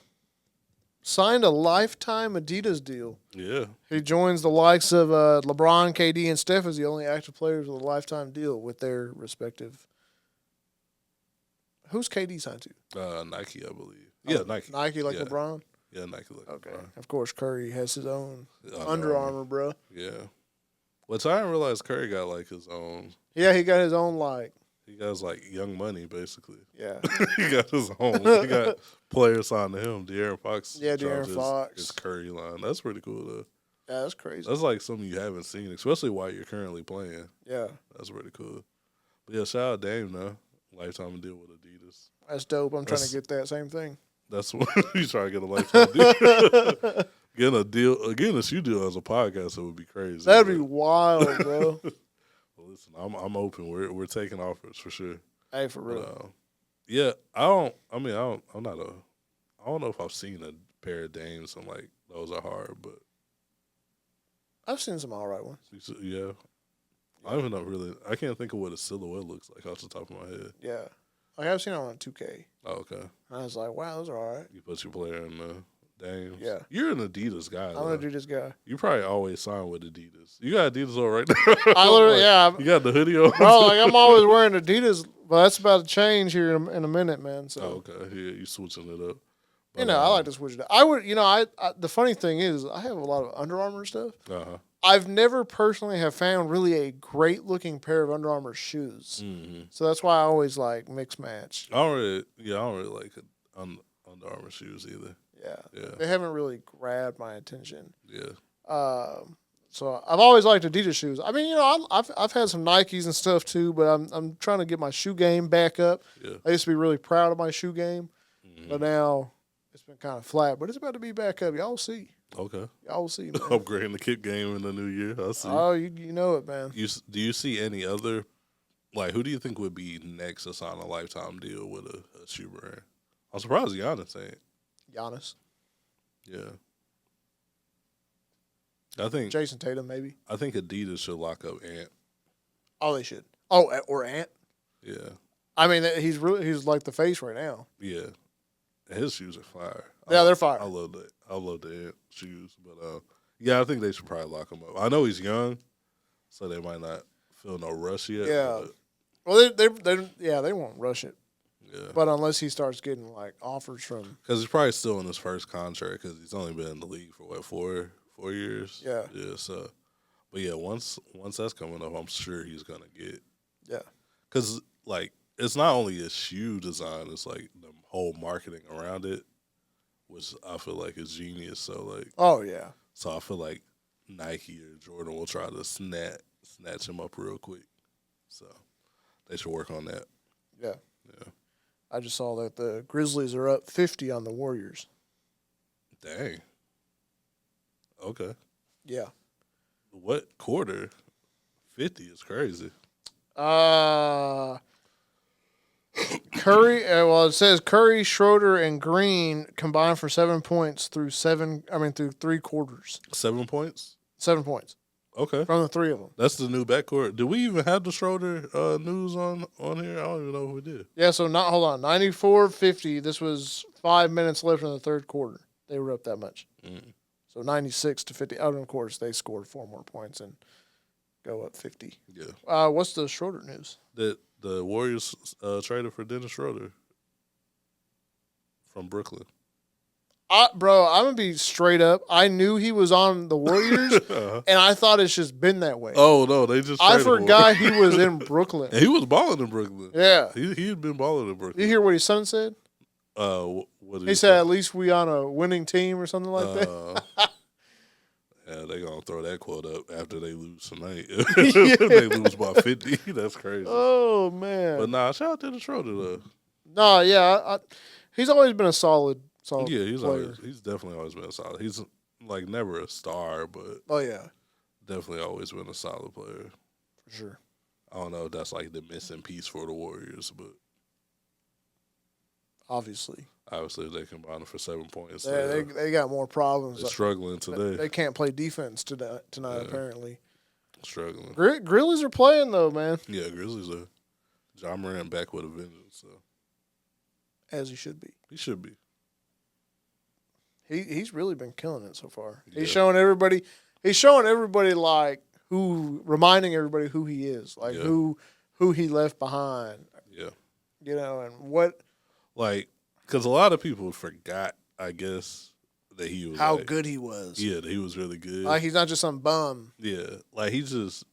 signed a lifetime Adidas deal. Yeah. He joins the likes of LeBron, KD, and Steph as the only active players with a lifetime deal with their respective. Who's KD signed to? Nike, I believe. Yeah, Nike. Nike like LeBron? Yeah, Nike like LeBron. Of course, Curry has his own Under Armour, bro. Yeah. Which I didn't realize Curry got like his own. Yeah, he got his own like. He got like Young Money, basically. Yeah. He got his own. He got players signed to him. De'Aaron Fox. Yeah, De'Aaron Fox. His Curry line. That's pretty cool, though. Yeah, that's crazy. That's like something you haven't seen, especially while you're currently playing. Yeah. That's pretty cool. But yeah, shout out Dame, though. Lifetime deal with Adidas. That's dope. I'm trying to get that same thing. That's what you trying to get a lifetime deal. Getting a shoe deal as a podcast, it would be crazy. That'd be wild, bro. Well, listen, I'm open. We're taking offers for sure. Hey, for real. But, yeah, I don't know if I've seen a pair of Dames and like those are hard, but I've seen some all right ones. Yeah. I don't even know really. I can't think of what a silhouette looks like off the top of my head. Yeah. Like I've seen it on 2K. Oh, okay. And I was like, wow, those are all right. You put your player in the Dames. Yeah. You're an Adidas guy. I'm an Adidas guy. You probably always sign with Adidas. You got Adidas on right now. I literally, yeah. You got the hoodie on. Bro, like I'm always wearing Adidas, but that's about to change here in a minute, man. So. Oh, okay. Yeah, you switching it up. But, I like to switch it up. I would, I the funny thing is, I have a lot of Under Armour stuff. Uh-huh. I've never personally have found really a great looking pair of Under Armour shoes. Mm-hmm. So that's why I always like mix match. I don't really like Under Armour shoes either. Yeah. They haven't really grabbed my attention. Yeah. So I've always liked Adidas shoes. I mean, I've had some Nikes and stuff too, but I'm trying to get my shoe game back up. Yeah. I used to be really proud of my shoe game, Mm-hmm. but now it's been kind of flat. But it's about to be back up. Y'all will see. Okay. Y'all will see, man. Upgrading the kick game in the new year. I see. Oh, you know it, man. Do you see any other, like, who do you think would be next to sign a lifetime deal with a shoe brand? I'm surprised Giannis ain't. Giannis. Yeah. I think Jason Tatum, maybe. I think Adidas should lock up Ant. Oh, they should. Oh, or Ant. Yeah. I mean, he's like the face right now. Yeah. His shoes are fire. Yeah, they're fire. I love that. I love the Ant shoes, but yeah, I think they should probably lock him up. I know he's young, so they might not feel no rush yet. Yeah. Well, they won't rush it. Yeah. But unless he starts getting like offers from, because he's probably still in his first contract because he's only been in the league for what 4 years. Yeah. Yeah. So, but yeah, once that's coming up, I'm sure he's gonna get. Yeah. Because like it's not only a shoe design; it's like the whole marketing around it, which I feel like is genius. So like. Oh yeah. So I feel like Nike or Jordan will try to snatch him up real quick. So They should work on that. Yeah. Yeah. I just saw that the Grizzlies are up 50 on the Warriors. Dang. Okay. Yeah. What quarter? 50 is crazy. Curry. Well, it says Curry, Schroder, and Green combined for 7 points through 3 quarters. 7 points? 7 points. Okay. From the three of them. That's the new backcourt. Do we even have the Schroder news on here? I don't even know if we did. Yeah, so hold on. 94-50. This was 5 minutes left in the third quarter. They were up that much. Mm. So 96-50. Out of course, they scored 4 more points and go up 50. Yeah. What's the Schroder news? That the Warriors traded for Dennis Schroder from Brooklyn. Bro, I'm going to be straight up. I knew he was on the Warriors, and I thought it's just been that way. Oh, no, they just I forgot he was in Brooklyn. And he was balling in Brooklyn. Yeah. He had been balling in Brooklyn. You hear what his son said? What did He said, at least we on a winning team or something like that. Yeah, they going to throw that quote up after they lose tonight. They lose by 50. That's crazy. Oh, man. But nah, shout out to the Schroder, though. No, yeah. He's always been a solid Yeah, player. he's definitely always been a solid. He's like never a star, but Oh, yeah. definitely always been a solid player. For sure. I don't know if that's like the missing piece for the Warriors, but obviously they combined for 7 points. They got more problems. They're struggling today. They can't play defense tonight. Yeah. Apparently. Struggling. Grizzlies are playing though, man. Yeah, Grizzlies are. Ja Morant back with a vengeance. So as he should be. He should be. He's really been killing it so far. Yeah. He's showing everybody. Like reminding everybody who he is, like who he left behind. Yeah. You know, and what. Like, because a lot of people forgot, I guess, that he was how good he was. Yeah, that he was really good. Like he's not just some bum. Yeah, like he just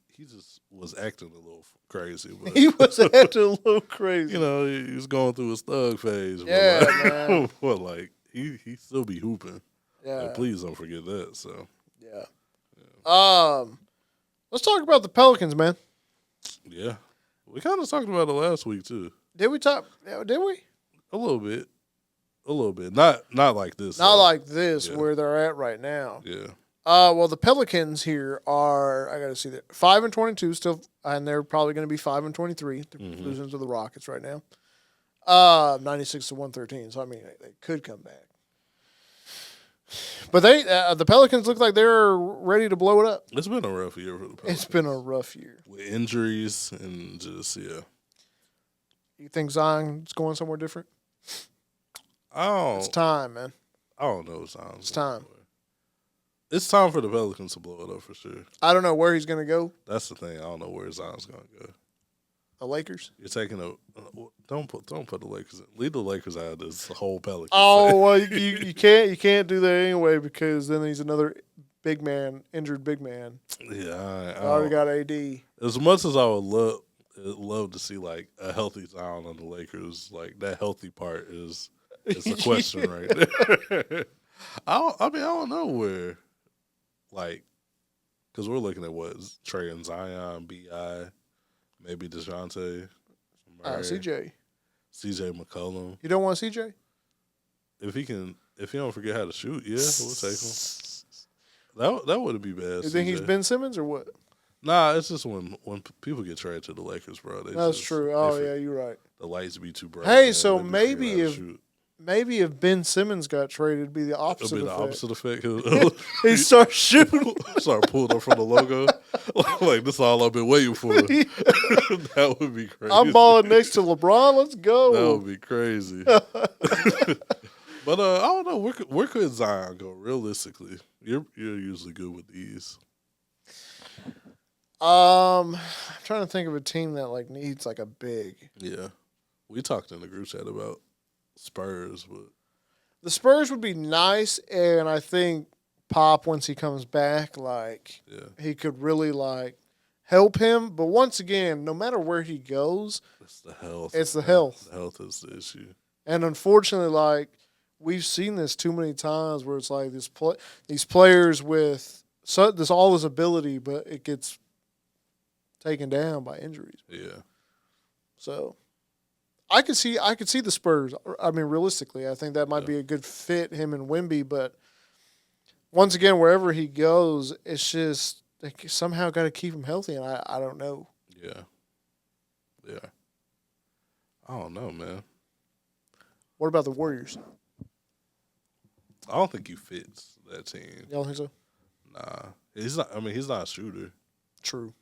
was acting a little crazy. But, he was acting a little crazy. You know, he was going through his thug phase. Yeah, but like, man. But like he still be hooping. Yeah. And please don't forget that. So. Yeah. Let's talk about the Pelicans, man. Yeah, we kind of talked about it last week too. Did we talk? Did we? A little bit. Not like this. Not like this, where they're at right now. Yeah. Well, the Pelicans here are, I got to see that, 5-22 still, and they're probably going to be 5-23. They're losing to the Rockets right now. 96-113. So I mean, they could come back. But the Pelicans look like they're ready to blow it up. It's been a rough year for the Pelicans. It's been a rough year with injuries and just You think Zion's going somewhere different? It's time, man. I don't know. It's time. It's time for the Pelicans to blow it up for sure. I don't know where he's going to go. That's the thing. I don't know where Zion's going to go. The Lakers? You're taking don't put the Lakers in. Leave the Lakers out of this whole Pelicans. Oh well, you can't do that anyway because then he's another injured big man. Yeah, I already got AD. As much as I would love to see like a healthy Zion on the Lakers, like that healthy part is a question right there. I don't know where, like, because we're looking at what Trey and Zion, Bi. Maybe DeJounte. CJ McCollum. You don't want CJ? If he don't forget how to shoot, yeah, we'll take him. That wouldn't be bad. You think he's Ben Simmons or what? Nah, it's just when people get traded to the Lakers, bro. That's true. Oh yeah, you're right. The lights be too bright. Hey, so maybe if Ben Simmons got traded, it'd be the opposite. It'd be the opposite effect. He starts shooting. Start pulling up from the logo. Like, this is all I've been waiting for. That would be crazy. I'm balling next to LeBron. Let's go. That would be crazy. But I don't know. Where could Zion go, realistically? You're usually good with these. I'm trying to think of a team that like needs like a big. Yeah. We talked in the group chat about Spurs, but the Spurs would be nice, and I think Pop, once he comes back, like he could really like help him. But once again, no matter where he goes, it's the health. The health is the issue. And unfortunately, like we've seen this too many times, where it's like these players with all this ability, but it gets taken down by injuries. Yeah. So I could see the Spurs. I mean, realistically, I think that might be a good fit, him and Wemby. But once again, wherever he goes, it's just they somehow got to keep him healthy, and I don't know. Yeah. I don't know, man. What about the Warriors? I don't think he fits that team. You don't think so? Nah, he's not. I mean, he's not a shooter. True.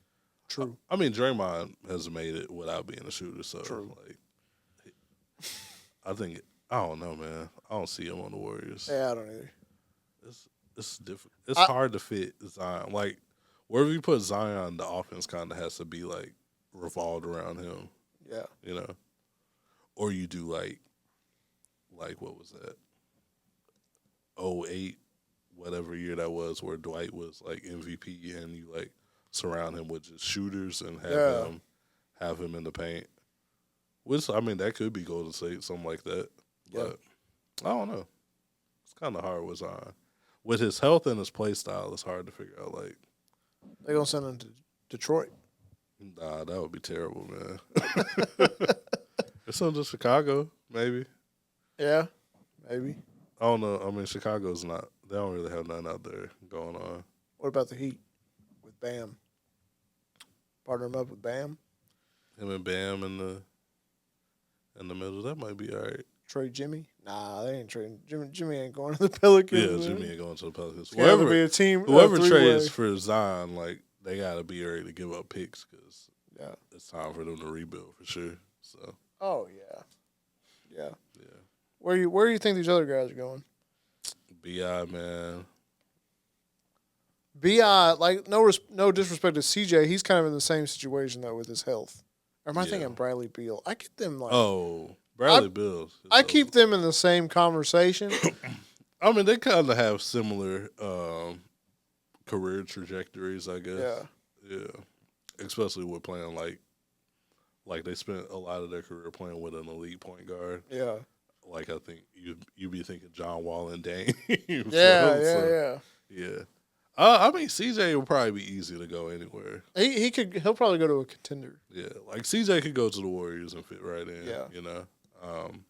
I mean, Draymond has made it without being a shooter. So, I think I don't know, man. I don't see him on the Warriors. Yeah, I don't either. It's difficult. It's hard to fit Zion. Like wherever you put Zion, the offense kind of has to be like revolved around him. Yeah, or you do like what was that? 08, whatever year that was, where Dwight was like MVP, and you like surround him with just shooters and have him in the paint. Which I mean, that could be Golden State, something like that. But I don't know. It's kind of hard with Zion. With his health and his play style, it's hard to figure out. Like they're gonna send him to Detroit. Nah, that would be terrible, man. It's send him to Chicago, maybe. Yeah, maybe. I don't know. I mean, Chicago's not. They don't really have nothing out there going on. What about the Heat with Bam? Partner him up with Bam. Him and Bam in the middle. That might be all right. Trade Jimmy? Nah, they ain't trading. Jimmy ain't going to the Pelicans. Yeah, man. Jimmy ain't going to the Pelicans. Whoever be a team. Whoever trades for Zion, like they got to be ready to give up picks because it's time for them to rebuild for sure. So. Oh yeah. Where do you think these other guys are going? B.I., man. B.I., like no disrespect to CJ, he's kind of in the same situation though with his health. Or am I thinking Bradley Beal? I get them like Bradley Beal. I keep them in the same conversation. I mean, they kind of have similar career trajectories, I guess. Yeah. Especially with playing like they spent a lot of their career playing with an elite point guard. Yeah. Like I think you'd be thinking John Wall and Dame. Yeah. I mean, CJ will probably be easy to go anywhere. He'll probably go to a contender. Yeah, like CJ could go to the Warriors and fit right in. Yeah. I mean,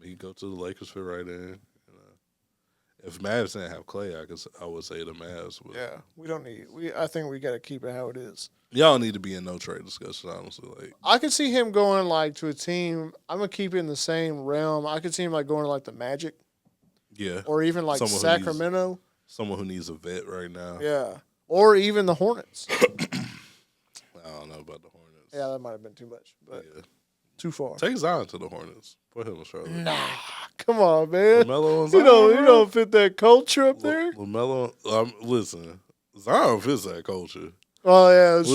he'd go to the Lakers, fit right in. If Mavs didn't have Clay, I would say the Mavs. But we don't need. I think we got to keep it how it is. Y'all need to be in no trade discussion, honestly. Like I could see him going like to a team. I'm gonna keep it in the same realm. I could see him like going to like the Magic. Yeah. Or even like Sacramento. Someone who needs a vet right now. Yeah. Or even the Hornets. I don't know about the Hornets. Yeah, that might have been too much, but too far. Take Zion to the Hornets. Put him in Charlotte. Nah, come on, man. LaMelo and Zion, you don't fit that culture up there. LaMelo, listen, Zion fits that culture. Oh yeah, that's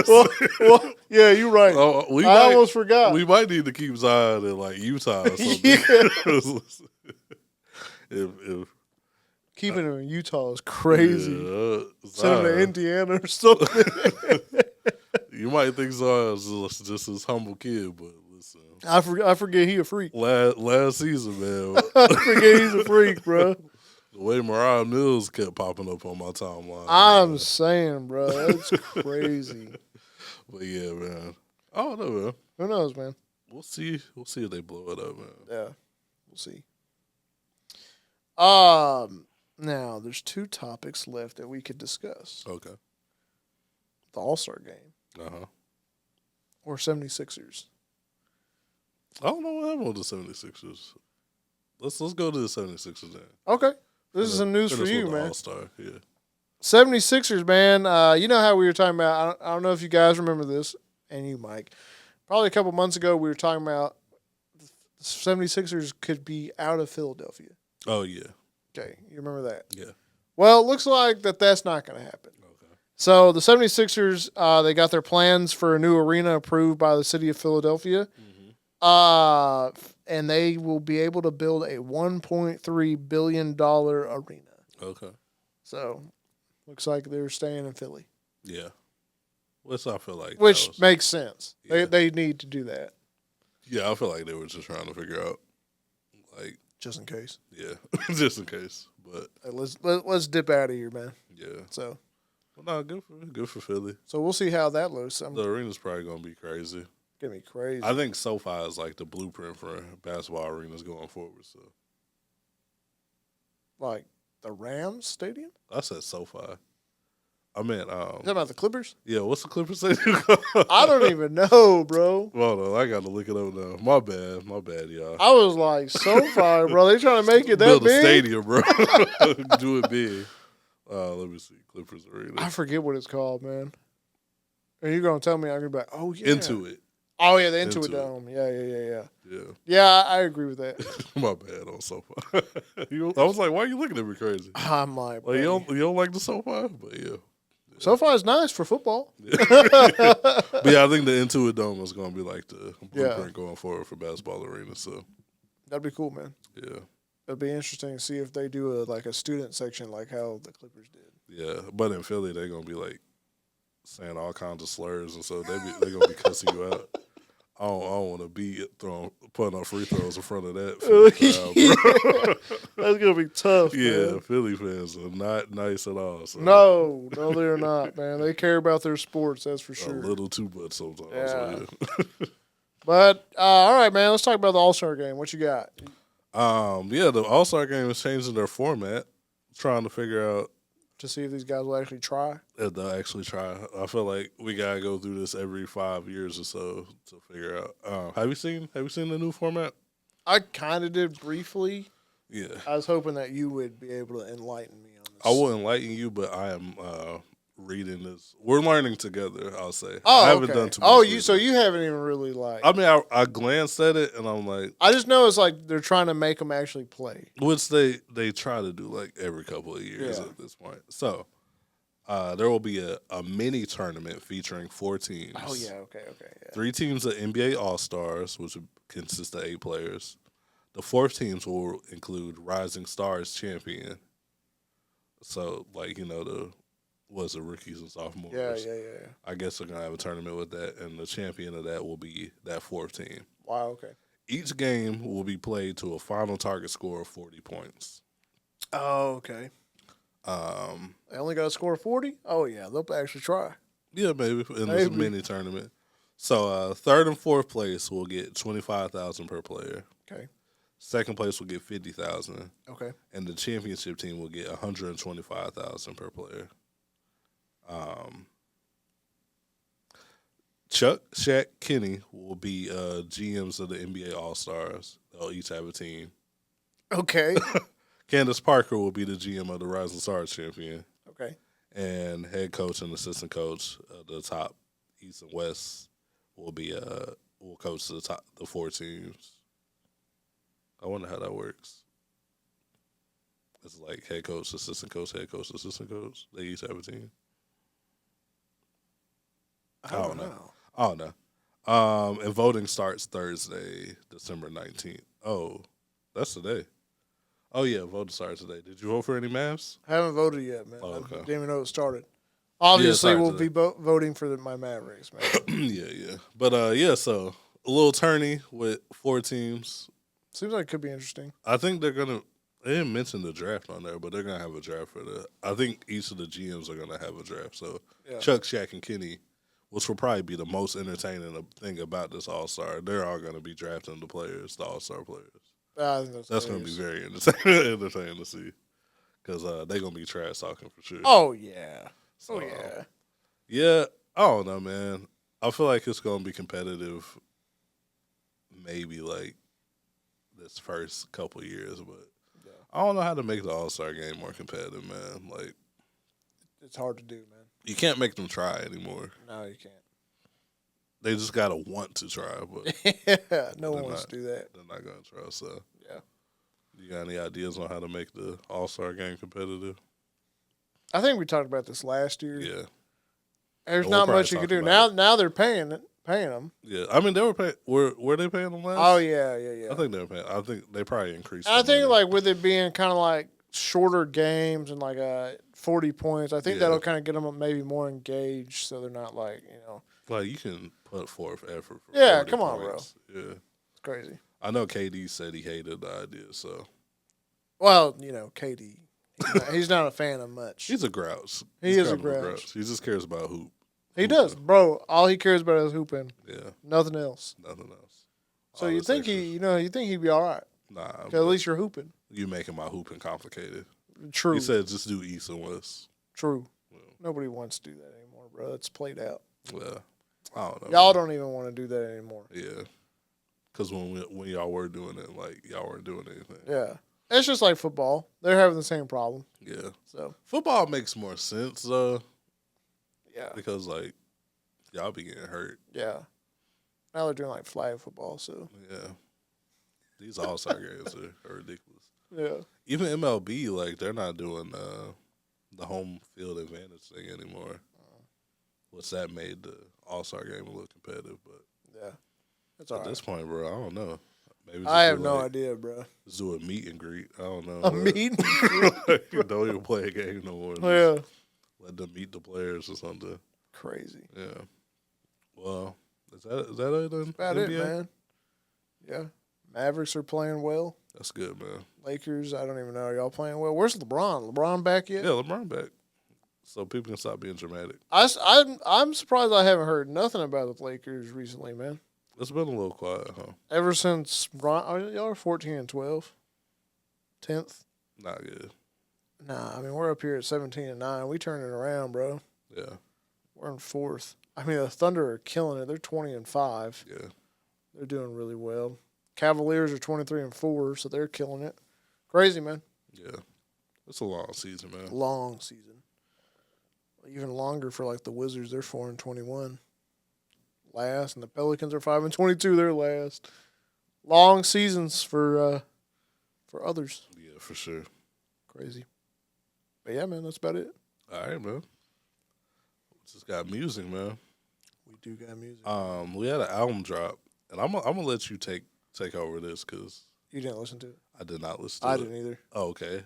true. Well, yeah, you're right. I almost forgot. We might need to keep Zion in like Utah or something. if keeping him in Utah is crazy. Send him to Indiana or something. You might think Zion's just this humble kid, but listen. I forget he a freak. Last season, man. I forget he's a freak, bro. The way Mariah Mills kept popping up on my timeline. I'm saying, bro, that's crazy. But yeah, man. I don't know, man. Who knows, man? We'll see. We'll see if they blow it up, man. Yeah, we'll see. Now there's two topics left that we could discuss. Okay. The All-Star game. Or 76ers. I don't know what happened with the 76ers. Let's go to the 76ers then. Okay. This is some news for you, man. All-Star, yeah. 76ers, man. You know how we were talking about, I don't know if you guys remember this, and you, Mike. Probably a couple months ago, we were talking about the 76ers could be out of Philadelphia. Oh, yeah. Okay. You remember that? Yeah. Well, it looks like that's not going to happen. Okay. So the 76ers, they got their plans for a new arena approved by the city of Philadelphia. And they will be able to build a $1.3 billion arena. Okay. So, looks like they're staying in Philly. Yeah. Which I feel like. Which makes sense. Yeah. They need to do that. Yeah, I feel like they were just trying to figure out, like. Just in case. Yeah, just in case. But let's dip out of here, man. Yeah. So, Well, no, good for Philly. So we'll see how that looks. The arena's probably gonna be crazy. Gonna be crazy. I think SoFi is like the blueprint for basketball arenas going forward. So, like the Rams stadium. I said SoFi. I meant You talking about the Clippers? Yeah, what's the Clippers stadium? I don't even know, bro. Well, no, I got to look it up now. My bad, y'all. I was like, SoFi, bro. They trying to make it that Build big? a stadium, bro. Do it big. Let me see. Clippers Arena. I forget what it's called, man. And you're gonna tell me I'm gonna be like, oh yeah, Intuit. Oh yeah, the Intuit Dome. Yeah. Yeah. Yeah, I agree with that. My bad on SoFi. I was like, why are you looking at me crazy? I'm like, you don't like the SoFi, but yeah. SoFi is nice for football. But yeah, I think the Intuit Dome is going to be like the blueprint going forward for basketball arenas. So that'd be cool, man. Yeah, it'd be interesting to see if they do a student section like how the Clippers did. Yeah, but in Philly they're going to be like saying all kinds of slurs, and so they're going to be cussing you out. I don't want to be putting up free throws in front of that crowd, bro. That's gonna be tough. Yeah, man. Philly fans are not nice at all. So. No, they're not, man. They care about their sports, that's for sure. A little too much sometimes. Yeah. So yeah. But all right, man. Let's talk about the All-Star game. What you got? Yeah, the All-Star game is changing their format, trying to figure out to see if these guys will actually try. If they'll actually try. I feel like we gotta go through this every 5 years or so to figure out. Have you seen the new format? I kind of did briefly. Yeah. I was hoping that you would be able to enlighten me on this. I will enlighten you, but I am reading this. We're learning together, I'll say. Oh, I haven't okay. done too much. So you haven't even really I mean, I glanced at it and I'm like, I just know it's like they're trying to make them actually play, which they try to do like every couple of years at this point. So there will be a mini tournament featuring 4 teams. Oh yeah, okay, yeah. 3 teams of NBA All-Stars, which would consist of 8 players. The 4th teams will include Rising Stars champion. So like the rookies and sophomores. Yeah. I guess they're gonna have a tournament with that, and the champion of that will be that 4th team. Wow, okay. Each game will be played to a final target score of 40 points. Oh, okay. They only got to score 40? Oh yeah, they'll actually try. Yeah, maybe in this mini tournament. So 3rd and 4th place will get $25,000 per player. Okay. 2nd place will get $50,000. Okay. And the championship team will get $125,000 per player. Chuck, Shaq, Kenny will be GMs of the NBA All-Stars. They'll each have a team. Okay. Candace Parker will be the GM of the Rising Stars champion. Okay. And head coach and assistant coach of the top East and West will coach the 4 teams. I wonder how that works. It's like head coach, assistant coach, head coach, assistant coach. They each have a team. I don't know. And voting starts Thursday, December 19th. Oh, that's today. Oh, yeah, voting starts today. Did you vote for any Mavs? I haven't voted yet, man. Oh, okay. I didn't even know it started. Obviously, Yeah, we'll be voting for my Mavericks, man. Yeah. But, so a little tourney with 4 teams. Seems like it could be interesting. I think they're going to – they didn't mention the draft on there, but they're going to have a draft for that. I think each of the GMs are going to have a draft. So Chuck, Shaq, and Kenny, which will probably be the most entertaining thing about this All-Star, they're all going to be drafting the players, the All-Star players. I think that's going to be very entertaining to see because they're going to be trash talking for sure. Oh, yeah. So, yeah, I don't know, man. I feel like it's going to be competitive maybe like this first couple years, but I don't know how to make the All-Star game more competitive, man. Like, it's hard to do, man. You can't make them try anymore. No, you can't. They just got to want to try, but no one wants to do that. They're not going to try, so. Yeah. You got any ideas on how to make the All-Star game competitive? I think we talked about this last year. Yeah. There's not much you can do. Now they're paying them. Yeah. I mean, they were paying. Were they paying them last? Oh, yeah. I think they were paying. I think they probably increased. I think, like, with it being kind of like shorter games and, like, 40 points, I think that'll kind of get them maybe more engaged so they're not, like, Like, you can put forth effort for 40 come on, points. bro. Yeah. It's crazy. I know KD said he hated the idea, so. Well, KD He's not a fan of much. He's a grouch. He is a grouch. He just cares about hoop. He does, bro. All he cares about is hooping. Yeah. Nothing else. So you think you think he'd be all right? Nah. Because at least you're hooping. You making my hooping complicated. True. He said just do East and West. True. Yeah. Nobody wants to do that anymore, bro. It's played out. Well, I don't know. Y'all don't even want to do that anymore. Yeah. Because when y'all were doing it, like, y'all weren't doing anything. Yeah. It's just like football. They're having the same problem. Yeah. So football makes more sense, though. Yeah. Because, like, y'all be getting hurt. Yeah. Now they're doing, like, flag football, so. Yeah. These all-star games are ridiculous. Yeah. Even MLB, like, they're not doing the home field advantage thing anymore. Which that made the all-star game a little competitive, but. Yeah. That's all At this point, bro, I don't know. Maybe I have no idea, bro. Just do a meet and greet. I don't know. A meet and greet? Don't even play a game no more. Yeah. Let them meet the players or something. Crazy. Yeah. Well, is that it then? That's about it, man. Yeah. Mavericks are playing well. That's good, man. Lakers, I don't even know. Are y'all playing well? Where's LeBron? LeBron back yet? Yeah, LeBron back. So people can stop being dramatic. I'm surprised I haven't heard nothing about the Lakers recently, man. It's been a little quiet, huh? Ever since y'all are 14-12, 10th. Not good. Nah, I mean we're up here at 17-9. We turning it around, bro. Yeah. We're in 4th. I mean the Thunder are killing it. They're 20-5. Yeah. They're doing really well. Cavaliers are 23-4, so they're killing it. Crazy, man. Yeah. It's a long season, man. Long season. Even longer for like the Wizards. They're 4-21. Last, and the Pelicans are 5-22. They're last. Long seasons for others. Yeah, for sure. Crazy. But yeah, man, that's about it. All right, man. Just got music, man. We do got music. We had an album drop, and I'm gonna let you take over this because you didn't listen to it. I did not listen to it. I didn't either. Oh, okay.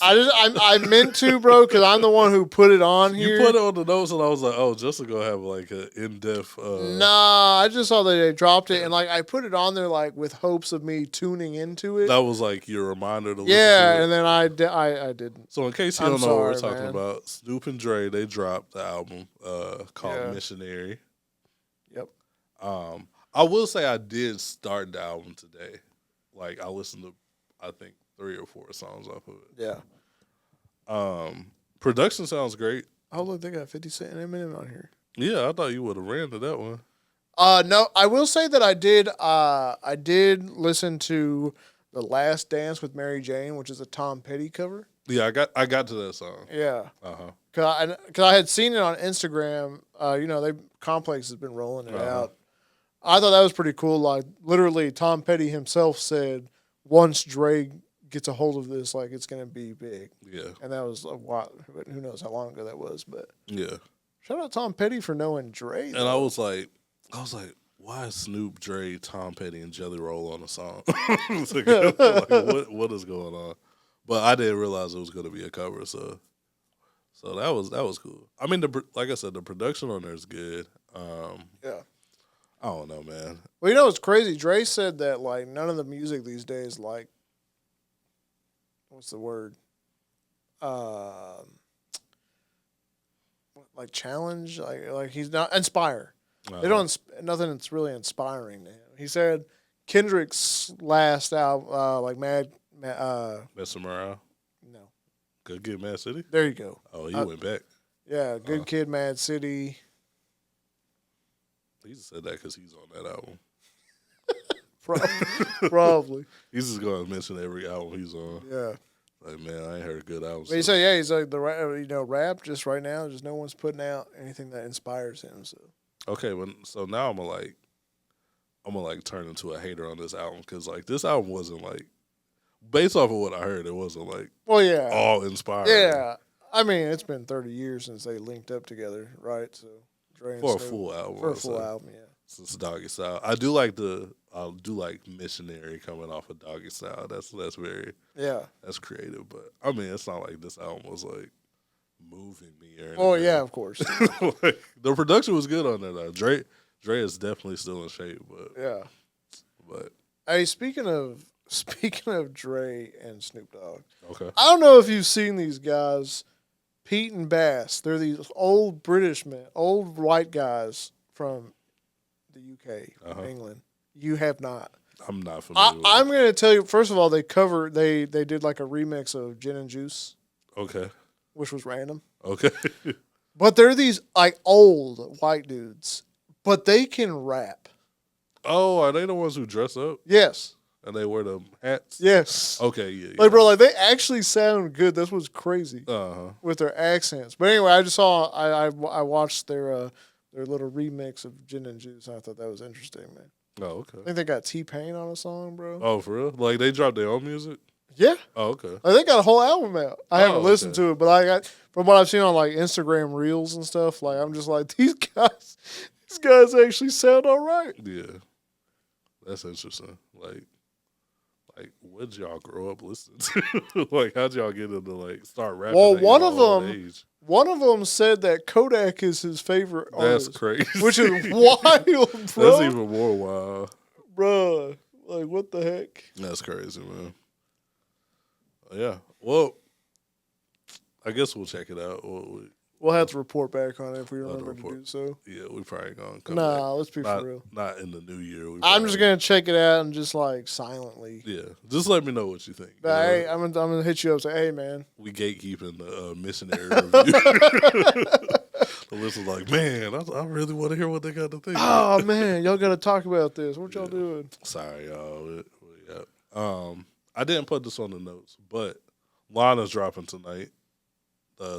I meant to, bro, because I'm the one who put it on here. You put it on the notes, and I was like, "Oh, just to go have like an in-depth." Nah, I just saw that they dropped it, and like I put it on there like with hopes of me tuning into it. That was like your reminder to listen yeah, to it. And then I didn't. So in case you don't know what we're talking about, Snoop and Dre, they dropped the album called Missionary. Yep. I will say I did start the album today. Like I listened to, I think 3 or 4 songs off of it. Yeah. Production sounds great. Oh, look, they got 50 Cent and Eminem on here. Yeah, I thought you would have ran to that one. No, I will say that I did. I did listen to "The Last Dance with Mary Jane," which is a Tom Petty cover. Yeah, I got to that song. Yeah. Cause I had seen it on Instagram. Complex has been rolling it out. I thought that was pretty cool. Like literally, Tom Petty himself said, "Once Dre gets a hold of this, like it's gonna be big." Yeah. And that was a while. Who knows how long ago that was? But yeah. Shout out Tom Petty for knowing Dre. Though. And I was like, why is Snoop, Dre, Tom Petty, and Jelly Roll on a song? like, what is going on? But I didn't realize it was going to be a cover, so that was cool. I mean, like I said, the production on there is good. Yeah. I don't know, man. Well, you know what's crazy? Dre said that like none of the music these days, like, what's the word? Like challenge, like he's not inspire. They don't nothing that's really inspiring to him. He said Kendrick's last album, like Messing Around. No. Good Kid, Mad City. There you go. Oh, he went back. Yeah, Good Kid, Mad City. He just said that because he's on that album. Probably. He's just going to mention every album he's on. Yeah. Like, man, I ain't heard a good album. But he said, yeah, he's like rap just right now. Just no one's putting out anything that inspires him. So okay, so now I'm gonna turn into a hater on this album because like this album wasn't like based off of what I heard, it wasn't like all inspiring. Yeah, I mean it's been 30 years since they linked up together, right? So Dre and for a Snoop, full album. For a full album, yeah. Since Doggy Style, I do like Missionary coming off of Doggy Style. That's very that's creative. But I mean, it's not like this album was like moving me or anything. Oh yeah, of course. Like, the production was good on there though. Dre is definitely still in shape, but yeah. But hey, speaking of Speaking of Dre and Snoop Dogg, Okay. I don't know if you've seen these guys, Pete and Bass. They're these old British men, old white guys from the UK, England. You have not. I'm not familiar with I'm going to tell you, first of all, they did like a remix of Gin and Juice. Okay. Which was random. Okay. But they're these like old white dudes, but they can rap. Oh, are they the ones who dress up? Yes. And they wear the hats? Yes. Okay, yeah. Like, bro, like they actually sound good. That's what's crazy with their accents. But anyway, I just saw, I watched their little remix of Gin and Juice, and I thought that was interesting, man. Oh, okay. I think they got T-Pain on a song, bro. Oh, for real? Like they dropped their own music? Yeah. Oh, okay. Like, they got a whole album out. I haven't listened to it, but from what I've seen on like Instagram Reels and stuff, like I'm just like, these guys actually sound all right. Yeah. That's interesting. Like what did y'all grow up listening to? Like, how'd y'all get into like start rapping? Well, one of them said that Kodak is his favorite artist. That's crazy. Which is wild, bro. That's even more wild. Bro, like what the heck? That's crazy, man. Yeah. Well, I guess we'll check it out. We'll have to report back on it if we remember to do so. Yeah, we probably gonna come back. Let's be for real. Not in the new year. I'm just gonna check it out and just like silently. Yeah, just let me know what you think. But, hey, I'm gonna hit you up and say, hey man. We gatekeeping the Missionary review. The list is like, man, I really want to hear what they got to think. Oh man, y'all gotta talk about this. What y'all doing? Sorry, y'all. I didn't put this on the notes, but Lana's dropping tonight.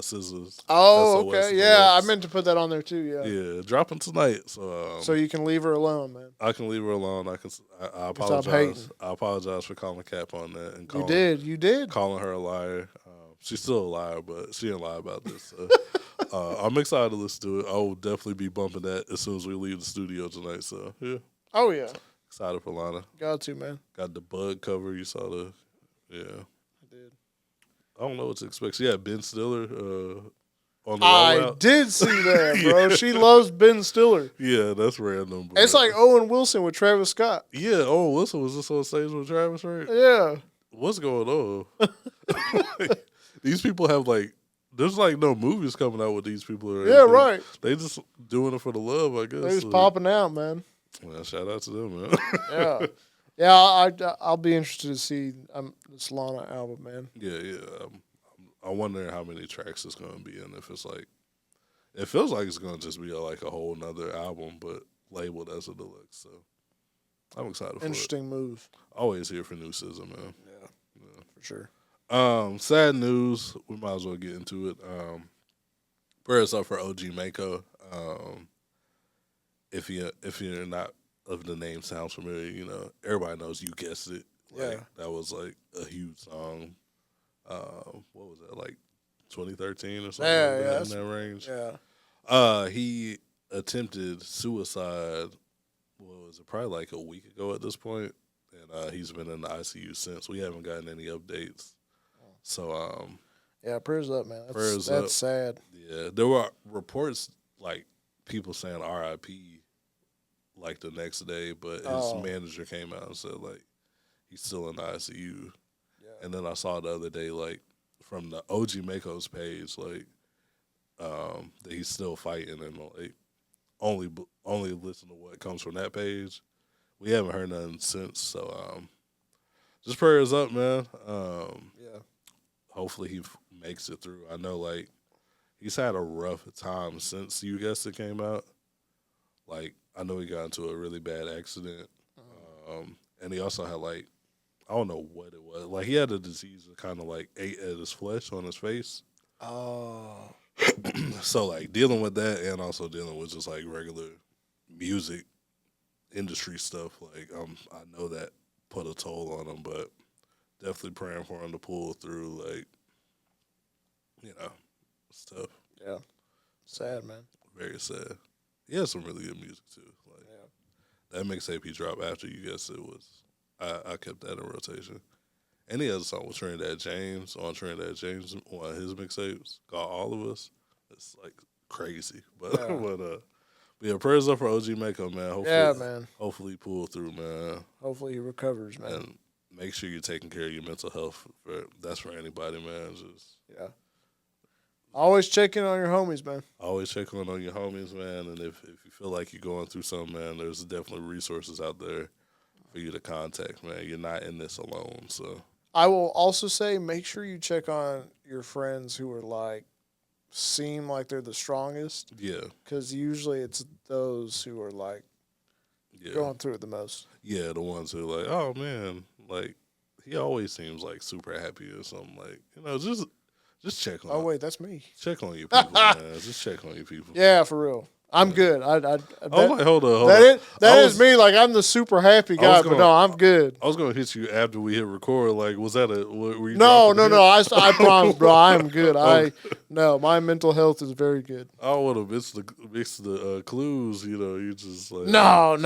Scissors. Oh, okay. Yeah, I meant to put that on there too. Yeah. Yeah, dropping tonight. So you can leave her alone, man. I can leave her alone. I apologize. I apologize for calling Cap on that and calling. You did. Calling her a liar. She's still a liar, but she didn't lie about this. So, I'm excited to listen to it. I will definitely be bumping that as soon as we leave the studio tonight. So yeah. Oh yeah. Excited for Lana. Got to, man. Got the bug cover. You saw the. Yeah. I did. I don't know what to expect. She had Ben Stiller on the I did see that, bro. She loves Ben Stiller. Yeah, that's random. Bro. It's like Owen Wilson with Travis Scott. Yeah, Owen Wilson was just on stage with Travis, right? Yeah. What's going on? These people have there's no movies coming out with these people. Or anything. Yeah, right. They just doing it for the love, I guess. They just popping out, man. Well, shout out to them, man. Yeah. Yeah, I'll be interested to see this Lana album, man. Yeah. I wonder how many tracks it's going to be, and if it's it feels like it's going to just be a whole nother album, but labeled as a deluxe. So I'm excited for it. Interesting move. Always here for new SZA, man. Yeah, for sure. Sad news. We might as well get into it. Prayers up for OG Maco. If you're not. If the name sounds familiar, everybody knows. You guessed it. That was a huge song. What was that, 2013 or something? Yeah, in that range. Yeah. He attempted suicide. What was it? Probably a week ago at this point, and he's been in the ICU since. We haven't gotten any updates. So yeah, prayers up, man. That's sad. Yeah, there were reports people saying R.I.P. the next day, but his manager came out and said he's still in the ICU. Yeah. And then I saw the other day from the OG Maco's page that he's still fighting and only listen to what comes from that page. We haven't heard nothing since, so just prayers up, man. Yeah. Hopefully he makes it through. I know he's had a rough time since You Guessed It came out. I know he got into a really bad accident, and he also had I don't know what it was. He had a disease that kind of ate at his flesh on his face. Oh. So dealing with that and also dealing with just regular music industry stuff. I know that put a toll on him, but definitely praying for him to pull through. Stuff. Yeah. Sad, man. Very sad. He has some really good music too. That mixtape he dropped after You Guessed It was I kept that in rotation. And he has a song with Trinidad James on one of his mixtapes called All of Us. It's crazy. But yeah, prayers up for OG Maco, man. Hopefully, man. Hopefully he pull through, man. Hopefully he recovers, man. And make sure you're taking care of your mental health. That's for anybody, man. Just always check in on your homies, man. Always check in on your homies, man. And if you feel like you're going through something, man, there's definitely resources out there for you to contact, man. You're not in this alone. So I will also say, make sure you check on your friends who are like seem like they're the strongest. Yeah, because usually it's those who are like going through it the most. Yeah, the ones who are like, oh man, like he always seems like super happy or something. Like just check on. Oh wait, that's me. Check on your people, man. Just check on your people. Yeah, for real. I'm good. Hold on. That is me. Like I'm the super happy guy, but no, I'm good. I was gonna hit you after we hit record. Like, was that were you No. I promise, bro. I'm good. My mental health is very good. I don't want to mix the clues. You know, you just like no.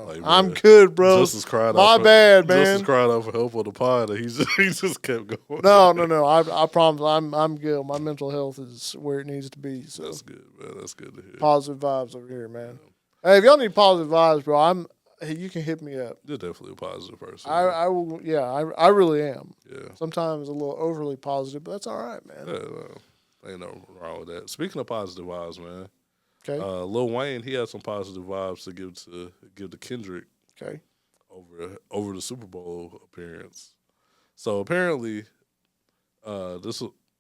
Like, I'm good, bro. Justice cried My bad, man. Justice cried out for help on the pod, and he just kept going. No. I promise, I'm good. My mental health is where it needs to be. So that's good, man. That's good to hear. Positive vibes over here, man. Hey, if y'all need positive vibes, bro, you can hit me up. You're definitely a positive person. I will. Yeah, I really am. Yeah. Sometimes a little overly positive, but that's all right, man. Yeah, no, ain't nothing wrong with that. Speaking of positive vibes, man. Okay. Lil Wayne, he had some positive vibes to give to Kendrick. Okay. Over the Super Bowl appearance. So apparently,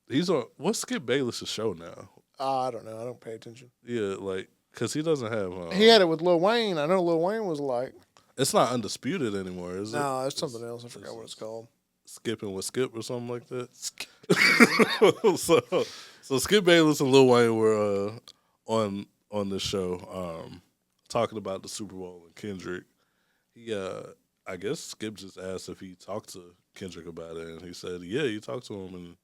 he's on what's Skip Bayless' show now? I don't know. I don't pay attention. Yeah, like because he doesn't have. He had it with Lil Wayne. I know Lil Wayne was like. It's not Undisputed anymore, is it? No, it's something else. I forgot what it's called. Skipping with Skip or something like that. so Skip Bayless and Lil Wayne were on this show talking about the Super Bowl and Kendrick. He I guess Skip just asked if he talked to Kendrick about it, and he said, yeah, he talked to him, and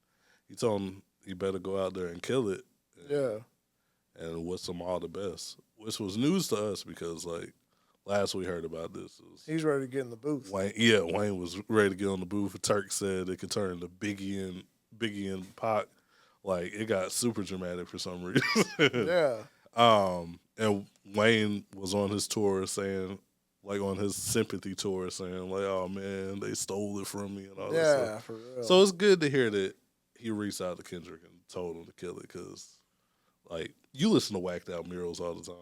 he told him he better go out there and kill it. And wish them all the best. Which was news to us because, like, last we heard about this. He's ready to get in the booth. Wayne was ready to get on the booth. Turk said it could turn into Biggie and Pac. Like, it got super dramatic for some reason. Yeah. And Wayne was on his tour saying, like, on his sympathy tour saying, like, oh, man, they stole it from me and all that stuff. Yeah, for real. So it's good to hear that he reached out to Kendrick and told him to kill it because, like, you listen to whacked out murals all the time.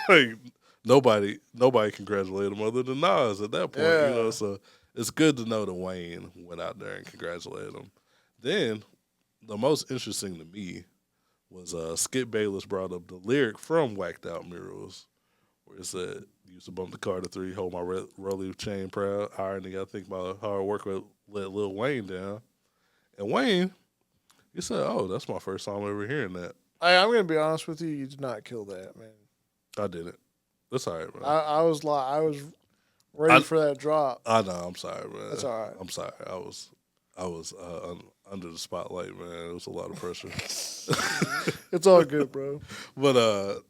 Like nobody congratulated him other than Nas at that point, you know. So it's good to know that Wayne went out there and congratulated him. Then the most interesting to me was Skip Bayless brought up the lyric from Whacked Out Murals where it said, used to bump the car to 3, hold my rolly chain proud. Irony, I think my hard work would let Lil Wayne down. And Wayne, he said, oh, that's my first time ever hearing that. Hey, I'm going to be honest with you. You did not kill that, man. I didn't. That's all right, man. I was ready for that drop. I know. I'm sorry, man. That's all right. I'm sorry. I was under the spotlight, man. It was a lot of pressure. It's all good, bro. But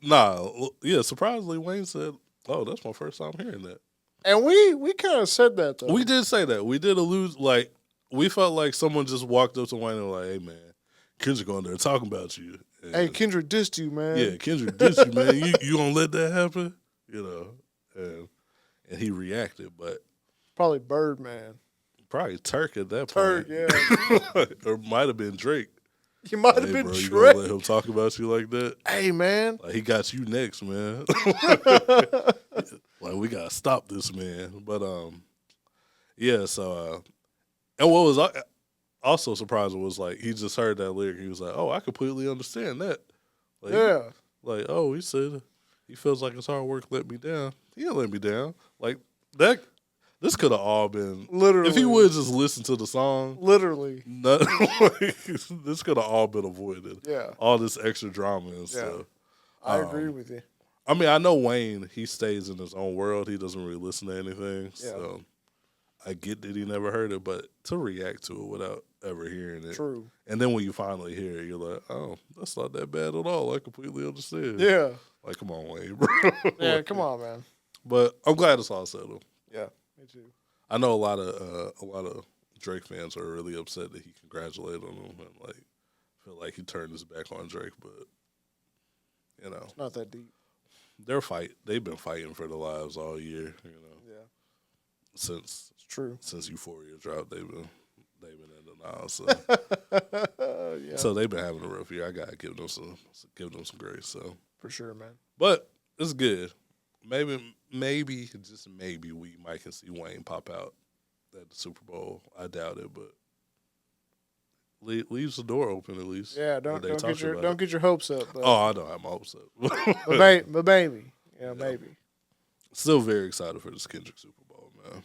surprisingly, Wayne said, "Oh, that's my first time hearing that." And we kind of said that though. We did say that. We did allude, like we felt like someone just walked up to Wayne and was like, "Hey, man, Kendrick on there talking about you." And, hey, Kendrick dissed you, man. Yeah, Kendrick dissed you, man. You gonna let that happen? You know, and he reacted, but probably Birdman. Probably Turk at that point. Turk, yeah. Or might have been Drake. You might have been bro, Drake. You gonna let him talk about you like that? Hey, man. Like, he got you next, man. Like, we gotta stop this man. But so and what was also surprising was like he just heard that lyric. He was like, "Oh, I completely understand that." Like, yeah. Like, oh, he said he feels like his hard work let me down. He didn't let me down. Like that. This could have all been literally. If he would just listen to the song, literally, this could have all been avoided. Yeah, all this extra drama and stuff. I agree with you. I mean, I know Wayne. He stays in his own world. He doesn't really listen to anything. Yeah. So I get that he never heard it, but to react to it without ever hearing it, true. And then when you finally hear it, you're like, oh, that's not that bad at all. I completely understand. Yeah. Like, come on, Wayne, bro. Yeah, come on, man. But I'm glad it's all settled. Yeah. Me too. I know a lot of Drake fans are really upset that he congratulated him and like feel like he turned his back on Drake, but you know, it's not that deep. They've been fighting for their lives all year. You know, since It's true. Since Euphoria dropped, they've been in denial. So Yeah. so they've been having a rough year. I gotta give them some grace. So For sure, man. but it's good. Maybe just maybe we might can see Wayne pop out at the Super Bowl. I doubt it, but leaves the door open at least. Yeah, don't get your hopes up. But, I don't have my hopes up. but maybe, maybe. Still very excited for this Kendrick Super Bowl, man.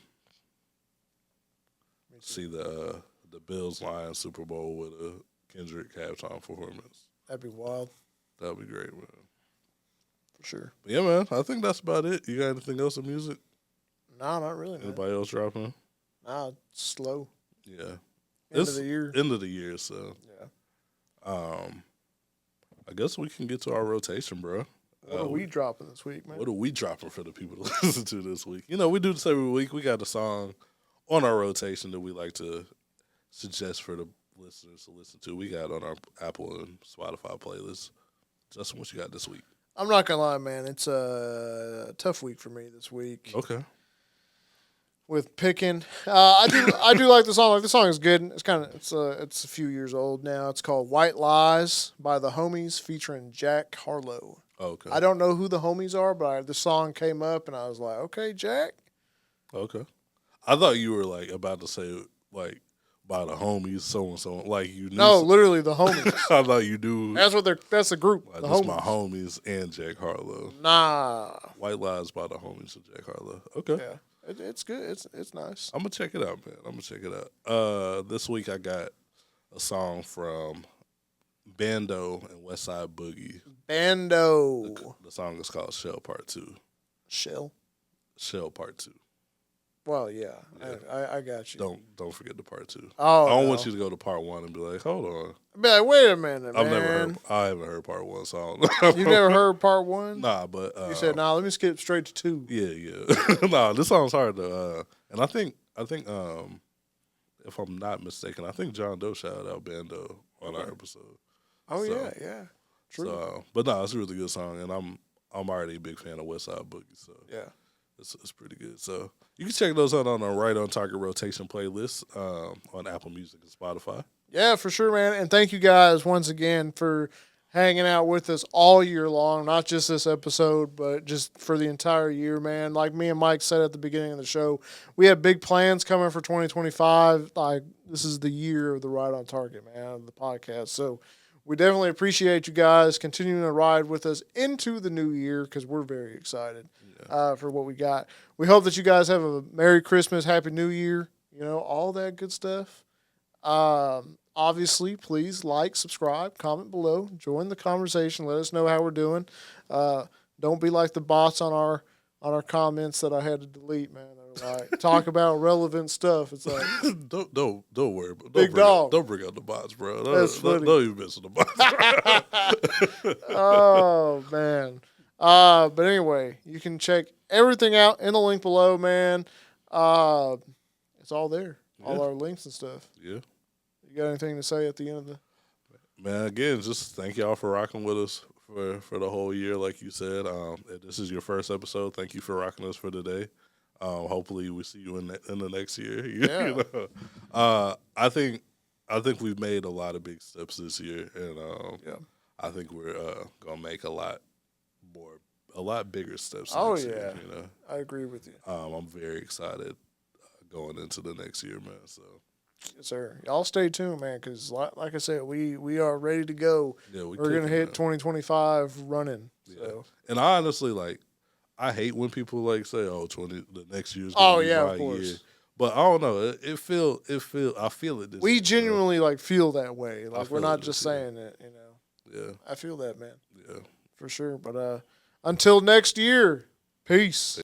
See the Bills Lions Super Bowl with a Kendrick halftime performance. That'd be wild. That'd be great, man. For sure. But yeah, man. I think that's about it. You got anything else in music? No, not really, man. Anybody else dropping? Nah, it's slow. Yeah. End of the year. End of the year, so. Yeah. I guess we can get to our rotation, bro. What are we dropping this week, man? What are we dropping for the people to listen to this week? You know, we do this every week. We got a song on our rotation that we like to suggest for the listeners to listen to. We got on our Apple and Spotify playlist. Justin, what you got this week? I'm not gonna lie, man. It's a tough week for me this week. Okay. With picking, I do like the song. Like the song is good. It's a few years old now. It's called "White Lies" by the Homies featuring Jack Harlow. Okay. I don't know who the Homies are, but the song came up and I was like, okay, Jack. Okay. I thought you were like about to say like by the Homies, so and so. Like you knew. No, literally the Homies. I thought you knew. That's the group. Like, the that's Homies. my homies and Jack Harlow. Nah. White Lies by the Homies and Jack Harlow. Okay. Yeah. It's good. It's nice. I'm gonna check it out, man. This week I got a song from Bando and Westside Boogie. Bando. The song is called Shell Part 2. Shell Part 2. Well, yeah. I got you. Don't forget the Part 2. Oh, I don't want you to go to Part 1 and be like, hold on. Be like, wait a minute, I man. haven't heard Part 1, so I don't know. You've never heard Part 1? Nah, but you said, nah, let me skip straight to 2. Yeah. Nah, this song's hard to and I think if I'm not mistaken, I think John Doe shouted out Bando on our episode. Oh yeah. True. So, but no, it's a really good song, and I'm already a big fan of Westside Boogie, so yeah, it's pretty good. So you can check those out on our Right on Target rotation playlist on Apple Music and Spotify. Yeah, for sure, man. And thank you guys once again for hanging out with us all year long, not just this episode, but just for the entire year, man. Like me and Mike said at the beginning of the show, we have big plans coming for 2025. Like, this is the year of the Right on Target, man, of the podcast. So we definitely appreciate you guys continuing to ride with us into the new year because we're very excited for what we got. We hope that you guys have a Merry Christmas, Happy New Year, all that good stuff. Obviously, please like, subscribe, comment below, join the conversation. Let us know how we're doing. Don't be like the bots on our comments that I had to delete, man. They're like, talk about relevant stuff. It's like don't worry. Big dog. Don't bring out the bots, bro. That's funny. Don't even mess with the bots. Oh man. But anyway, you can check everything out in the link below, man. It's all there. All our links and stuff. Yeah. You got anything to say at the end of the? Man, again, just thank y'all for rocking with us for the whole year, like you said. If this is your first episode, thank you for rocking us for today. Hopefully, we see you in the next year. Yeah. I think we've made a lot of big steps this year, and I think we're gonna make a lot bigger steps. Next year, I agree with you. I'm very excited going into the next year, man. So. Yes, sir. Y'all stay tuned, man, because like I said, we are ready to go. Yeah, we're going to hit 2025 running. Yeah. So. And I honestly, I hate when people, say, the next year's going to be my of course. year. But I don't know. I feel it this We year, genuinely, feel that way. We're not just saying it, Yeah. I feel that, man. Yeah. For sure. But until next year, peace.